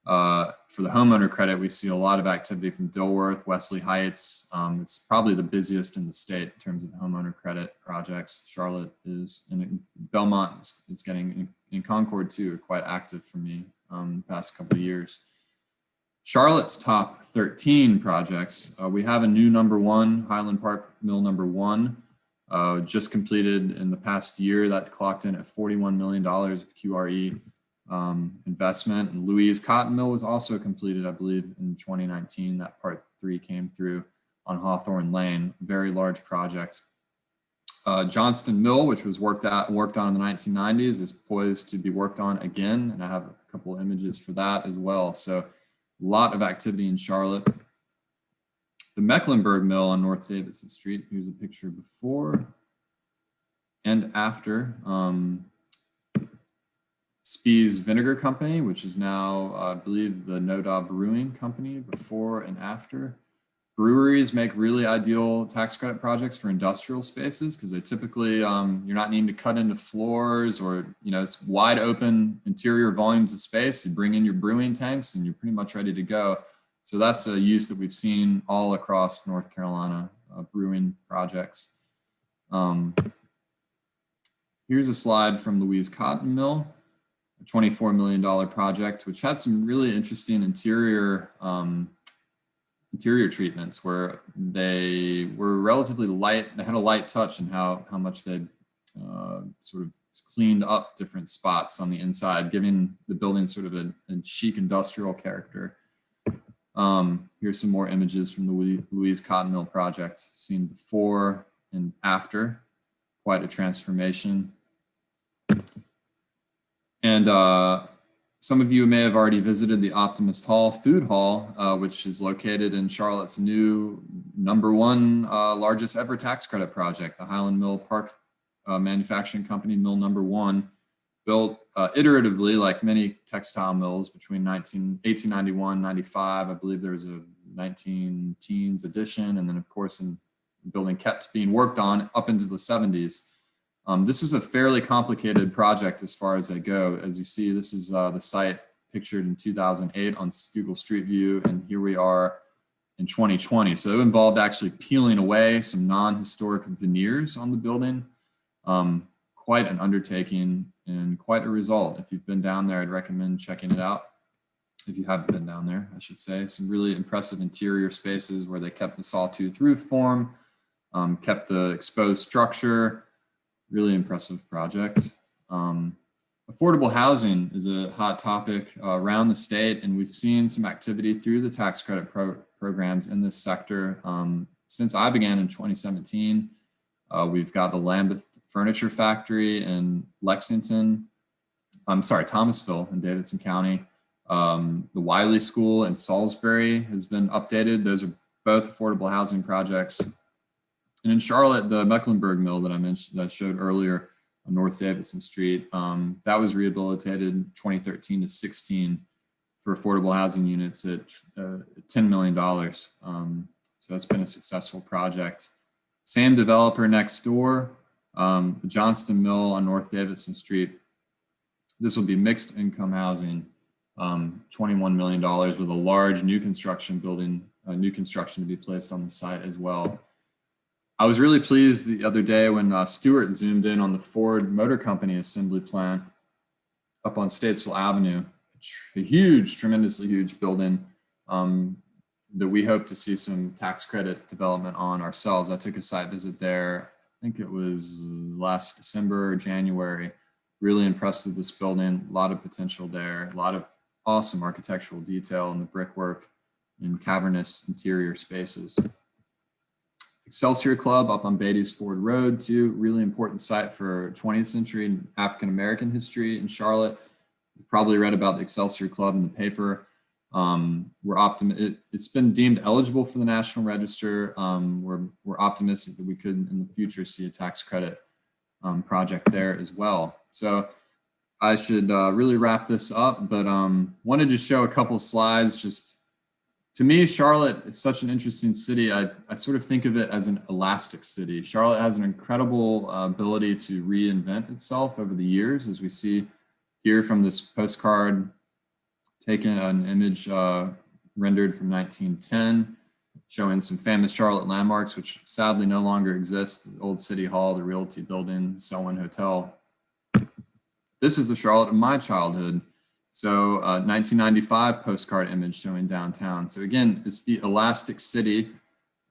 for the homeowner credit, we see a lot of activity from Dilworth, Wesley Heights. It's probably the busiest in the state in terms of homeowner credit projects. Charlotte is, and Belmont is getting, in Concord too, quite active for me the past couple of years. Charlotte's top 13 projects. We have a new #1, Highland Park Mill #1. Just completed in the past year, that clocked in at $41 million of QRE investment. And Louise Cotton Mill was also completed, I believe, in 2019. That part 3 came through on Hawthorne Lane, very large project. Johnston Mill, which was worked on in the 1990s, is poised to be worked on again. And I have a couple of images for that as well. So a lot of activity in Charlotte. The Mecklenburg Mill on North Davidson Street. Here's a picture before and after. Spee's Vinegar Company, which is now, I believe, the Noda Brewing Company, before and after. Breweries make really ideal tax credit projects for industrial spaces because they typically, you're not needing to cut into floors or, it's wide open interior volumes of space. You bring in your brewing tanks and you're pretty much ready to go. So that's a use that we've seen all across North Carolina, brewing projects. Here's a slide from Louise Cotton Mill, a $24 million project, which had some really interesting interior treatments where they were relatively light. They had a light touch in how much they sort of cleaned up different spots on the inside, giving the building sort of a chic industrial character. Here's some more images from the Louise Cotton Mill project, seen before and after. Quite a transformation. And some of you may have already visited the Optimist Hall Food Hall, which is located in Charlotte's new #1 largest ever tax credit project, the Highland Mill Park Manufacturing Company Mill #1, built iteratively like many textile mills between 1891, 95. I believe there was a 19-teens edition. And then of course, the building kept being worked on up into the 70s. This is a fairly complicated project as far as they go. As you see, this is the site pictured in 2008 on Google Street View. And here we are in 2020. So it involved actually peeling away some non-historic veneers on the building. Quite an undertaking and quite a result. If you've been down there, I'd recommend checking it out. If you haven't been down there, I should say. Some really impressive interior spaces where they kept the sawtooth roof form, kept the exposed structure. Really impressive project. Affordable housing is a hot topic around the state, and we've seen some activity through the tax credit programs in this sector. Since I began in 2017, we've got the Lambeth Furniture Factory in Thomasville in Davidson County. The Wiley School in Salisbury has been updated. Those are both affordable housing projects. And in Charlotte, the Mecklenburg Mill that I mentioned, that I showed earlier on North Davidson Street, that was rehabilitated 2013 to 16 for affordable housing units at $10 million. So that's been a successful project. Same developer next door, the Johnston Mill on North Davidson Street. This will be mixed income housing, $21 million with a large new construction building, new construction to be placed on the site as well. I was really pleased the other day when Stuart zoomed in on the Ford Motor Company assembly plant up on Statesville Avenue. A huge, tremendously huge building. that we hope to see some tax credit development on ourselves. I took a site visit there, I think it was last December or January. Really impressed with this building, a lot of potential there, a lot of awesome architectural detail in the brickwork and cavernous interior spaces. Excelsior Club up on Beatty's Ford Road, too, really important site for 20th century African-American history in Charlotte. You probably read about the Excelsior Club in the paper. It's been deemed eligible for the National Register. We're optimistic that we could in the future see a tax credit project there as well. So I should really wrap this up, but wanted to show a couple of slides. Just to me, Charlotte is such an interesting city. I sort of think of it as an elastic city. Charlotte has an incredible ability to reinvent itself over the years, as we see here from this postcard, taken an image rendered from 1910, showing some famous Charlotte landmarks, which sadly no longer exist. The old City Hall, the Realty Building, Selwyn Hotel. This is the Charlotte of my childhood. So 1995 postcard image showing downtown. So again, it's the elastic city.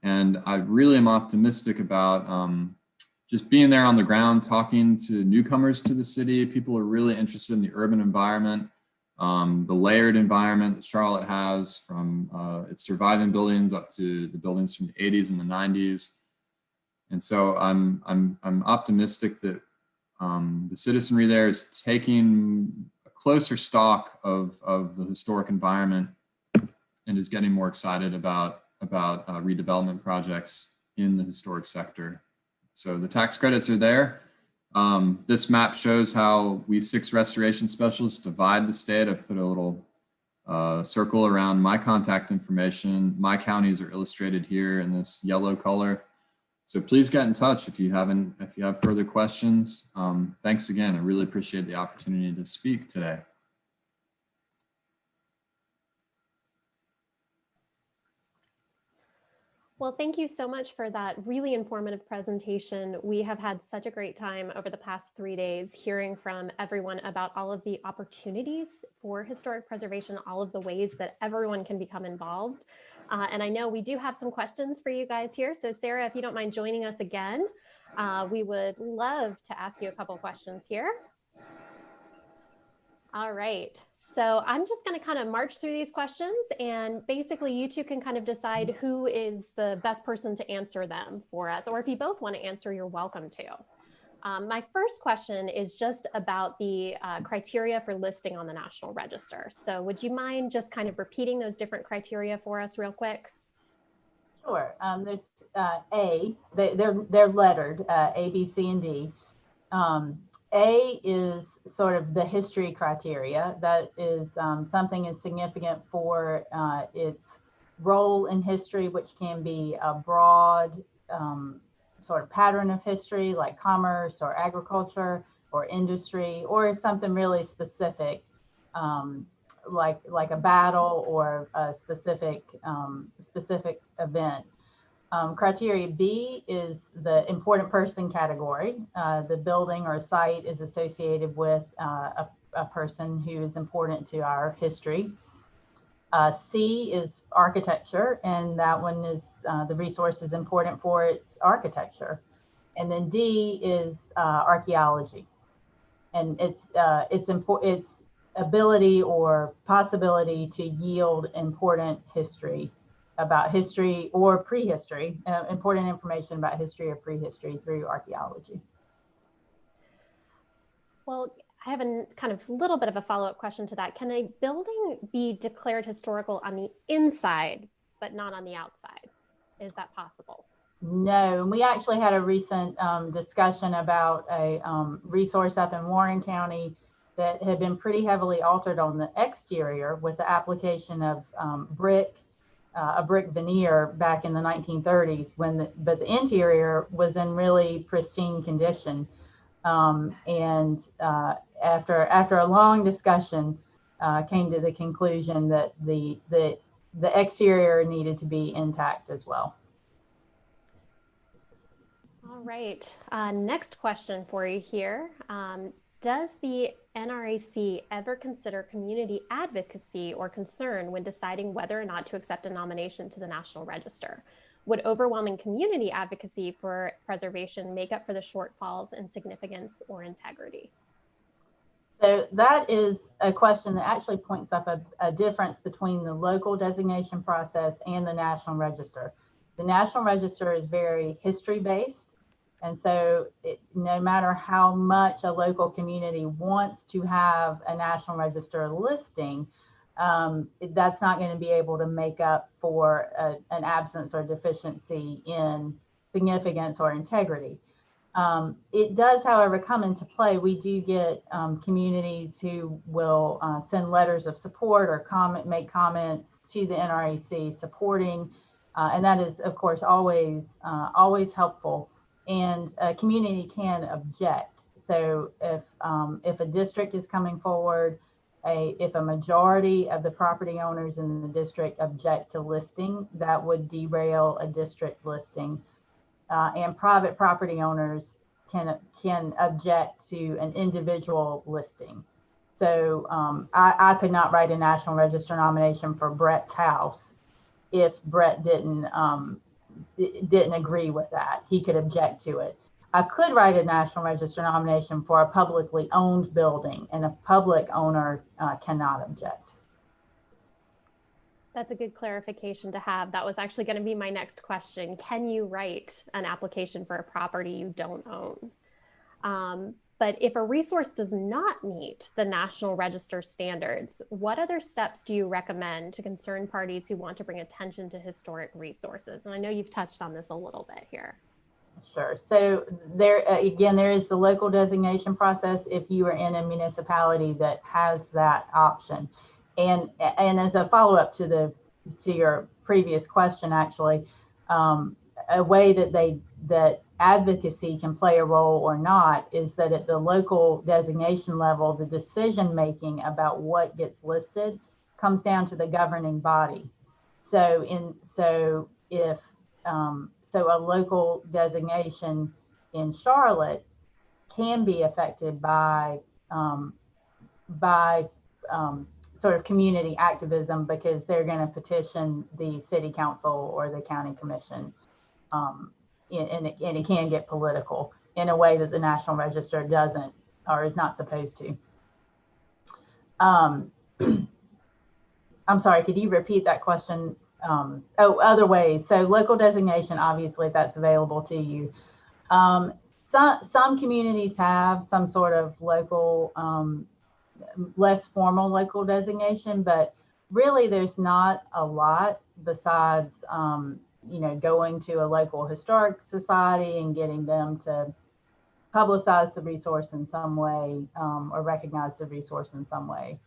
And I really am optimistic about just being there on the ground, talking to newcomers to the city. People are really interested in the urban environment. The layered environment that Charlotte has, from its surviving buildings up to the buildings from the 80s and the 90s. And so I'm optimistic that the citizenry there is taking a closer stock of the historic environment and is getting more excited about redevelopment projects in the historic sector. So the tax credits are there. This map shows how we 6 restoration specialists divide the state. I've put a little circle around my contact information. My counties are illustrated here in this yellow color. So please get in touch if you have further questions. Thanks again. I really appreciate the opportunity to speak today. Well, thank you so much for that really informative presentation. We have had such a great time over the past 3 days hearing from everyone about all of the opportunities for historic preservation, all of the ways that everyone can become involved. And I know we do have some questions for you guys here. So Sarah, if you don't mind joining us again, we would love to ask you a couple questions here. All right, so I'm just going to kind of march through these questions, and basically you two can kind of decide who is the best person to answer them for us, or if you both want to answer, you're welcome to. My first question is just about the criteria for listing on the National Register. So would you mind just kind of repeating those different criteria for us real quick? Sure. There's A, they're lettered, A, B, C, and D. A is sort of the history criteria. That is something is significant for its role in history, which can be a broad sort of pattern of history, like commerce or agriculture or industry, or something really specific, like a battle or a specific event. Criteria B is the important person category. The building or site is associated with a person who is important to our history. C is architecture, and that one is the resource is important for its architecture. And then D is archaeology, and its ability or possibility to yield important history about history or prehistory, important information about history or prehistory through archaeology. Well, I have a kind of little bit of a follow-up question to that. Can a building be declared historical on the inside, but not on the outside? Is that possible? No, and we actually had a recent discussion about a resource up in Warren County that had been pretty heavily altered on the exterior with the application of a brick veneer back in the 1930s, but the interior was in really pristine condition. And after a long discussion, came to the conclusion that the exterior needed to be intact as well. All right, next question for you here. Does the NRAC ever consider community advocacy or concern when deciding whether or not to accept a nomination to the National Register? Would overwhelming community advocacy for preservation make up for the shortfalls in significance or integrity? So that is a question that actually points up a difference between the local designation process and the National Register. The National Register is very history-based. And so no matter how much a local community wants to have a National Register listing, that's not going to be able to make up for an absence or deficiency in significance or integrity. It does, however, come into play. We do get communities who will send letters of support or make comments to the NRAC supporting, and that is, of course, always helpful. And a community can object. So if a district is coming forward, if a majority of the property owners in the district object to listing, that would derail a district listing. And private property owners can object to an individual listing. So I could not write a National Register nomination for Brett's house if Brett didn't agree with that. He could object to it. I could write a National Register nomination for a publicly owned building, and a public owner cannot object. That's a good clarification to have. That was actually going to be my next question. Can you write an application for a property you don't own? But if a resource does not meet the National Register standards, what other steps do you recommend to concerned parties who want to bring attention to historic resources? And I know you've touched on this a little bit here. Sure. So there, again, there is the local designation process if you are in a municipality that has that option. And as a follow-up to your previous question, actually, a way that advocacy can play a role or not is that at the local designation level, the decision making about what gets listed comes down to the governing body. So a local designation in Charlotte can be affected by sort of community activism, because they're going to petition the city council or the county commission. And it can get political in a way that the National Register doesn't or is not supposed to. I'm sorry, could you repeat that question? Other ways. So local designation, obviously that's available to you. Some communities have some sort of local, less formal local designation, but really there's not a lot besides, going to a local historic society and getting them to publicize the resource in some way, or recognize the resource in some way.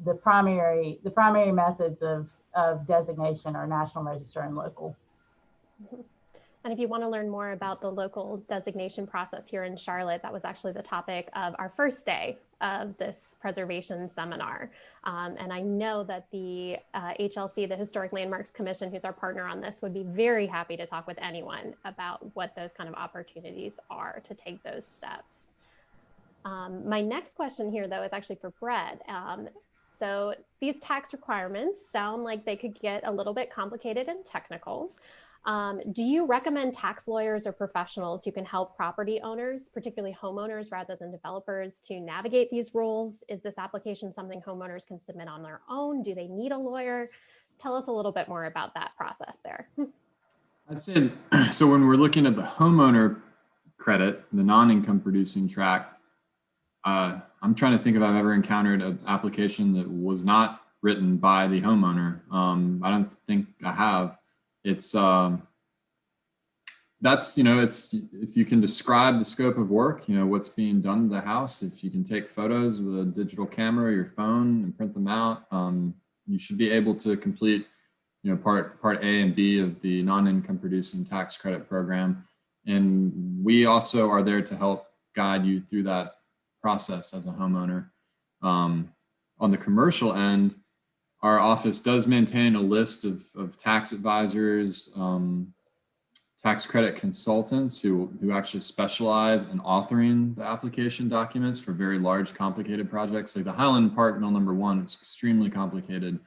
The primary methods of designation are National Register and local. Mm-hmm. And if you want to learn more about the local designation process here in Charlotte, that was actually the topic of our first day of this preservation seminar. And I know that the HLC, the Historic Landmarks Commission, who's our partner on this, would be very happy to talk with anyone about what those kind of opportunities are to take those steps. My next question here, though, is actually for Brett. So these tax requirements sound like they could get a little bit complicated and technical. Do you recommend tax lawyers or professionals who can help property owners, particularly homeowners rather than developers, to navigate these rules? Is this application something homeowners can submit on their own? Do they need a lawyer? Tell us a little bit more about that process there. I'd say, so when we're looking at the homeowner credit, the non-income producing track, I'm trying to think if I've ever encountered an application that was not written by the homeowner. I don't think I have. It's it's if you can describe the scope of work, what's being done to the house. If you can take photos with a digital camera or your phone and print them out, you should be able to complete, part A and B of the non-income producing tax credit program. And we also are there to help guide you through that process as a homeowner. On the commercial end, our office does maintain a list of tax advisors, tax credit consultants who actually specialize in authoring the application documents for very large, complicated projects. Like the Highland Park Mill Number 1 was extremely complicated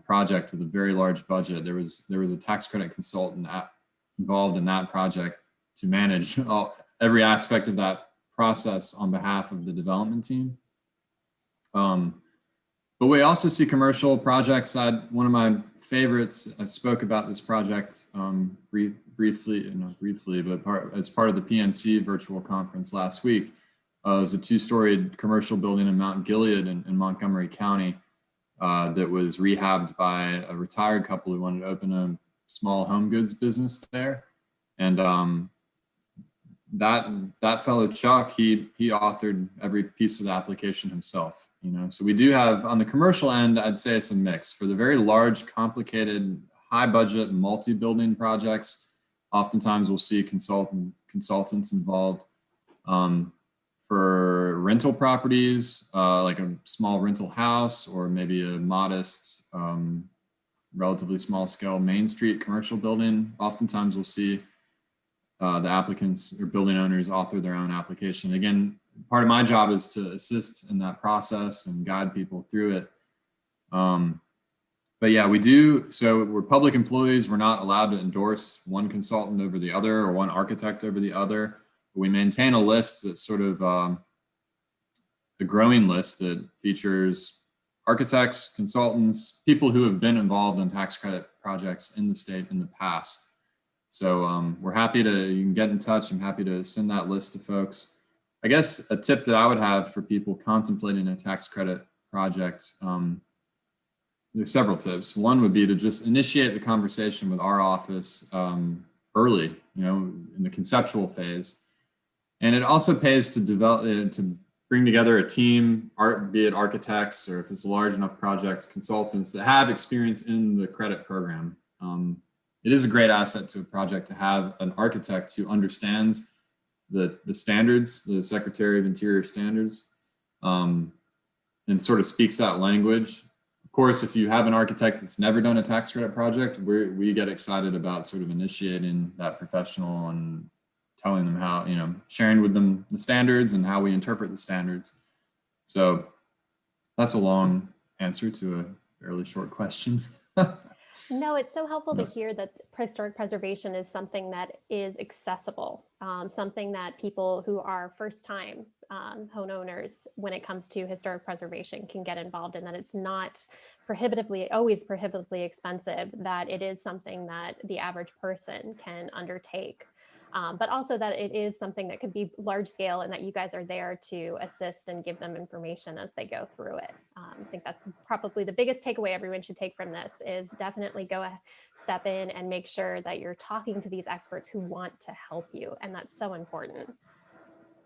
project with a very large budget. There was a tax credit consultant involved in that project to manage every aspect of that process on behalf of the development team. But we also see commercial projects. One of my favorites, I spoke about this project briefly, not briefly, but as part of the PNC virtual conference last week. It was a 2-storied commercial building in Mount Gilead in Montgomery County that was rehabbed by a retired couple who wanted to open a small home goods business there. And that fellow Chuck, he authored every piece of the application himself. So we do have, on the commercial end, I'd say it's a mix. For the very large, complicated, high budget, multi-building projects, oftentimes we'll see consultants involved. For rental properties, like a small rental house or maybe a modest, relatively small scale Main Street commercial building, oftentimes we'll see the applicants or building owners author their own application. Again, part of my job is to assist in that process and guide people through it. But yeah, we do. So we're public employees. We're not allowed to endorse one consultant over the other or one architect over the other. But we maintain a list that's sort of a growing list that features architects, consultants, people who have been involved in tax credit projects in the state in the past. So we're happy you can get in touch. I'm happy to send that list to folks. I guess a tip that I would have for people contemplating a tax credit project, there's several tips. One would be to just initiate the conversation with our office early, in the conceptual phase. And it also pays to to bring together a team, be it architects, or if it's a large enough project, consultants that have experience in the credit program. It is a great asset to a project to have an architect who understands the standards, the Secretary of Interior standards, and sort of speaks that language. Of course, if you have an architect that's never done a tax credit project, we get excited about sort of initiating that professional and telling them how, sharing with them the standards and how we interpret the standards. So that's a long answer to a fairly short question. No, it's so helpful to hear that historic preservation is something that is accessible, something that people who are first-time homeowners, when it comes to historic preservation, can get involved in, that it's not always prohibitively expensive, that it is something that the average person can undertake. But also that it is something that could be large scale and that you guys are there to assist and give them information as they go through it. I think that's probably the biggest takeaway everyone should take from this, is definitely step in and make sure that you're talking to these experts who want to help you. And that's so important.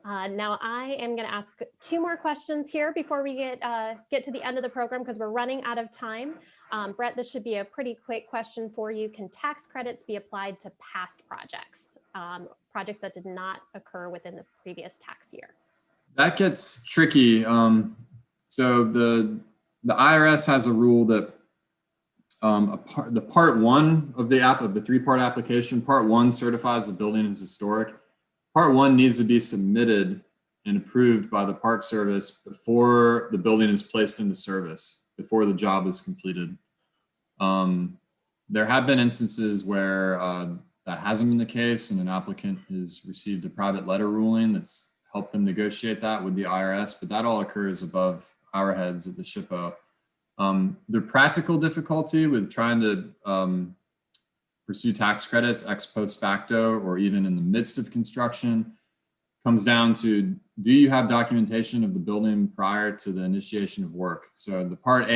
Now I am going to ask 2 more questions here before we get to the end of the program, because we're running out of time. Brett, this should be a pretty quick question for you. Can tax credits be applied to past projects? Projects that did not occur within the previous tax year? That gets tricky. So the IRS has a rule that the part 1 of the 3-part application, part 1 certifies the building as historic. Part 1 needs to be submitted and approved by the Park Service before the building is placed into service, before the job is completed. There have been instances where that hasn't been the case, and an applicant has received a private letter ruling that's helped them negotiate that with the IRS, but that all occurs above our heads at the SHPO. The practical difficulty with trying to pursue tax credits ex post facto, or even in the midst of construction, comes down to, do you have documentation of the building prior to the initiation of work? So the part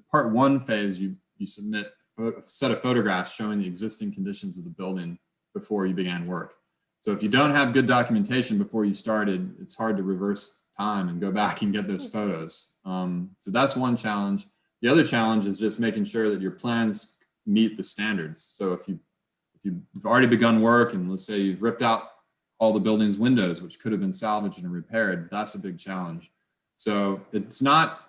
part 1 phase, you submit a set of photographs showing the existing conditions of the building before you began work. So if you don't have good documentation before you started, it's hard to reverse time and go back and get those photos. So that's one challenge. The other challenge is just making sure that your plans meet the standards. So if you've already begun work, and let's say you've ripped out all the building's windows, which could have been salvaged and repaired, that's a big challenge. So it's not,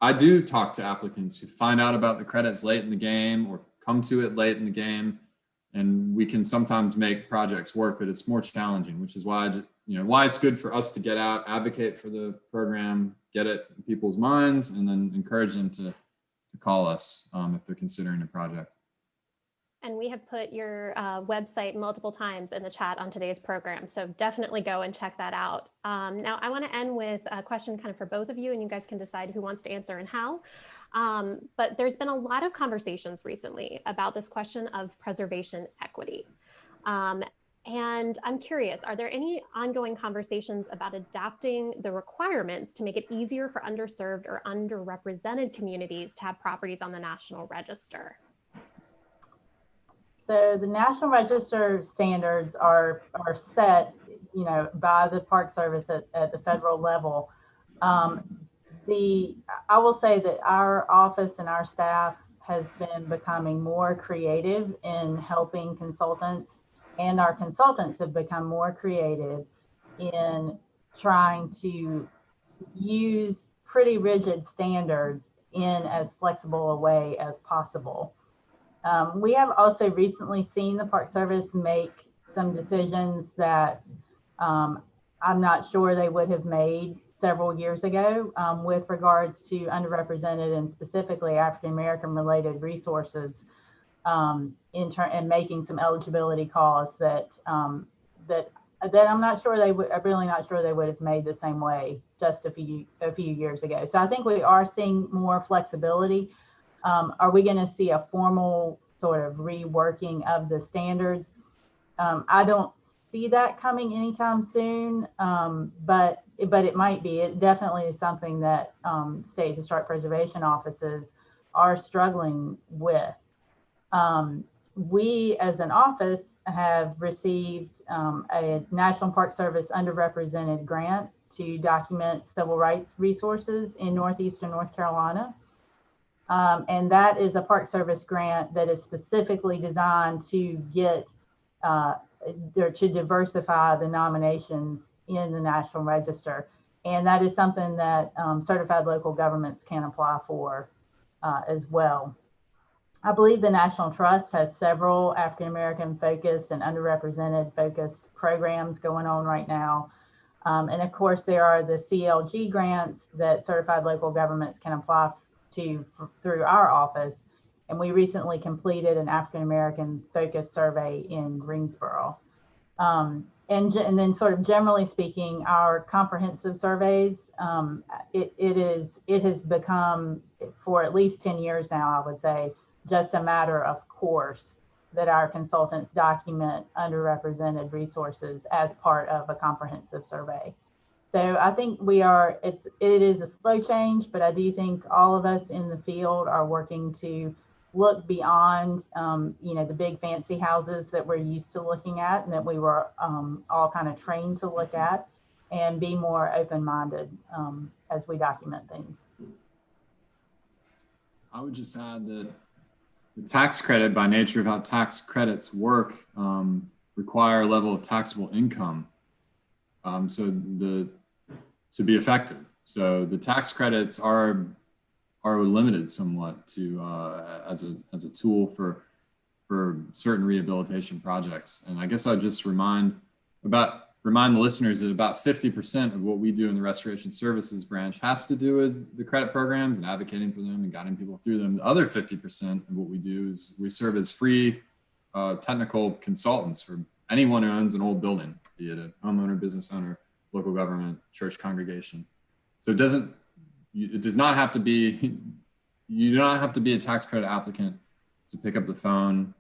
I do talk to applicants who find out about the credits late in the game or come to it late in the game and we can sometimes make projects work, but it's more challenging, which is why, why it's good for us to get out, advocate for the program, get it in people's minds, and then encourage them to call us if they're considering a project. And we have put your website multiple times in the chat on today's program, so definitely go and check that out. Now, I want to end with a question kind of for both of you, and you guys can decide who wants to answer and how. But there's been a lot of conversations recently about this question of preservation equity. And I'm curious, are there any ongoing conversations about adapting the requirements to make it easier for underserved or underrepresented communities to have properties on the National Register? So the National Register standards are set, by the Park Service at the federal level. I will say that our office and our staff has been becoming more creative in helping consultants, and our consultants have become more creative in trying to use pretty rigid standards in as flexible a way as possible. We have also recently seen the Park Service make some decisions that I'm not sure they would have made several years ago with regards to underrepresented and specifically African American related resources, and making some eligibility calls that I'm not sure they would. I'm really not sure they would have made the same way just a few years ago. So I think we are seeing more flexibility. Are we going to see a formal sort of reworking of the standards? I don't see that coming anytime soon, but it might be. It definitely is something that state historic preservation offices are struggling with. We, as an office, have received a National Park Service underrepresented grant to document civil rights resources in Northeastern North Carolina. And that is a Park Service grant that is specifically designed to get to diversify the nominations in the National Register. And that is something that certified local governments can apply for as well. I believe the National Trust has several African American focused and underrepresented focused programs going on right now. And of course, there are the CLG grants that certified local governments can apply to through our office. And we recently completed an African American focused survey in Greensboro. And then sort of generally speaking, our comprehensive surveys, it has become, for at least 10 years now, I would say, just a matter of course that our consultants document underrepresented resources as part of a comprehensive survey. So I think it is a slow change, but I do think all of us in the field are working to look beyond, the big fancy houses that we're used to looking at and that we were all kind of trained to look at, and be more open-minded as we document things. I would just add that the tax credit, by nature of how tax credits work, require a level of taxable income to be effective. So the tax credits are limited somewhat to as a tool for certain rehabilitation projects. And I guess I'd just remind the listeners that about 50% of what we do in the Restoration Services branch has to do with the credit programs and advocating for them and guiding people through them. The other 50% of what we do is we serve as free technical consultants for anyone who owns an old building, be it a homeowner, business owner, local government, church congregation. So it does not have to be, you do not have to be a tax credit applicant to pick up the phone,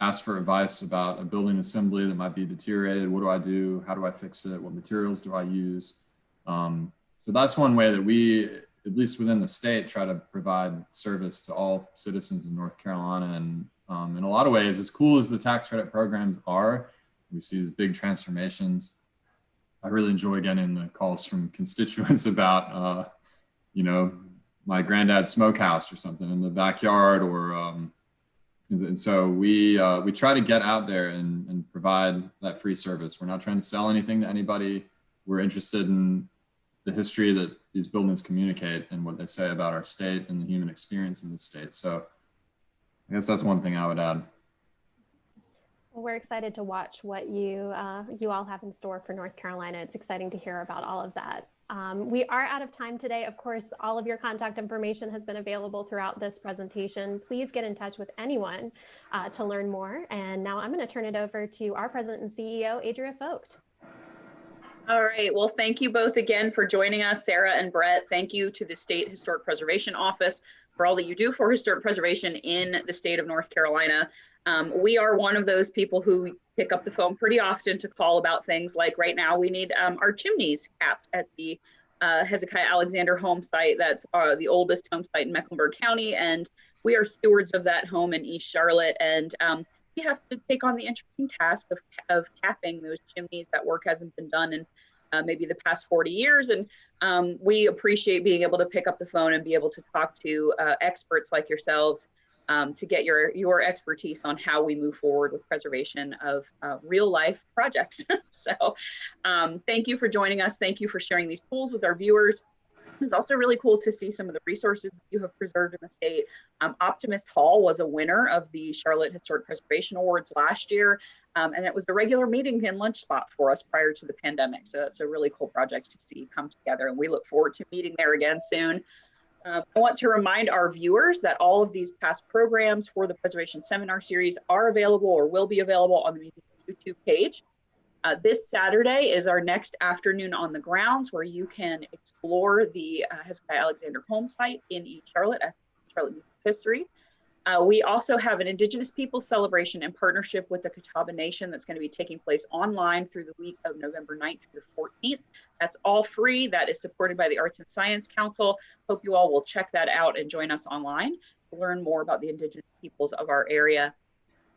ask for advice about a building assembly that might be deteriorated. What do I do? How do I fix it? What materials do I use? So that's one way that we, at least within the state, try to provide service to all citizens in North Carolina. And in a lot of ways, as cool as the tax credit programs are, we see these big transformations. I really enjoy getting the calls from constituents about, my granddad's smokehouse or something in the backyard, and so we try to get out there and provide that free service. We're not trying to sell anything to anybody. We're interested in the history that these buildings communicate and what they say about our state and the human experience in the state. So I guess that's one thing I would add. Well, we're excited to watch what you all have in store for North Carolina. It's exciting to hear about all of that. We are out of time today. Of course, all of your contact information has been available throughout this presentation. Please get in touch with anyone to learn more. And now I'm going to turn it over to our president and CEO, Adria Vogt. All right, well, thank you both again for joining us, Sarah and Brett. Thank you to the State Historic Preservation Office for all that you do for historic preservation in the state of North Carolina. We are one of those people who pick up the phone pretty often to call about things like right now we need our chimneys capped at the Hezekiah Alexander home site. That's the oldest home site in Mecklenburg County, and we are stewards of that home in East Charlotte. And we have to take on the interesting task of capping those chimneys. That work hasn't been done in maybe the past 40 years. And we appreciate being able to pick up the phone and be able to talk to experts like yourselves to get your expertise on how we move forward with preservation of real life projects. So thank you for joining us. Thank you for sharing these tools with our viewers. It's also really cool to see some of the resources that you have preserved in the state. Optimist Hall was a winner of the Charlotte Historic Preservation Awards last year, and it was a regular meeting and lunch spot for us prior to the pandemic. So it's a really cool project to see come together, and we look forward to meeting there again soon. I want to remind our viewers that all of these past programs for the Preservation Seminar Series are available or will be available on the museum's YouTube page. This Saturday is our next afternoon on the grounds where you can explore the Hezekiah Alexander home site in East Charlotte at Charlotte Museum of History. We also have an Indigenous Peoples celebration in partnership with the Catawba Nation that's going to be taking place online through the week of November 9th through the 14th. That's all free. That is supported by the Arts and Science Council. Hope you all will check that out and join us online to learn more about the Indigenous peoples of our area.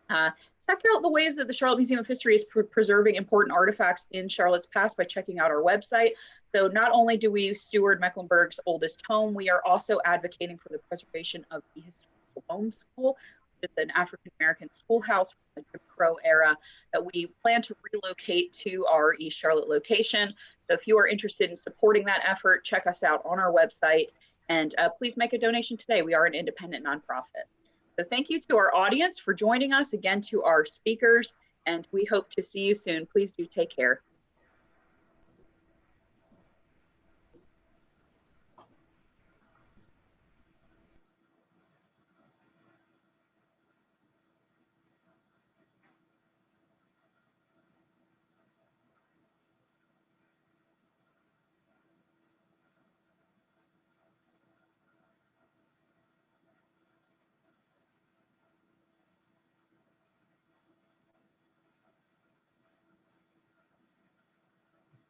Check out the ways that the Charlotte Museum of History is preserving important artifacts in Charlotte's past by checking out our website. So not only do we steward Mecklenburg's oldest home, we are also advocating for the preservation of the historical Home School, which is an African-American schoolhouse from the Jim Crow era that we plan to relocate to our East Charlotte location. So if you are interested in supporting that effort, check us out on our website, and please make a donation today. We are an independent nonprofit. So thank you to our audience for joining us, again to our speakers, and we hope to see you soon. Please do take care.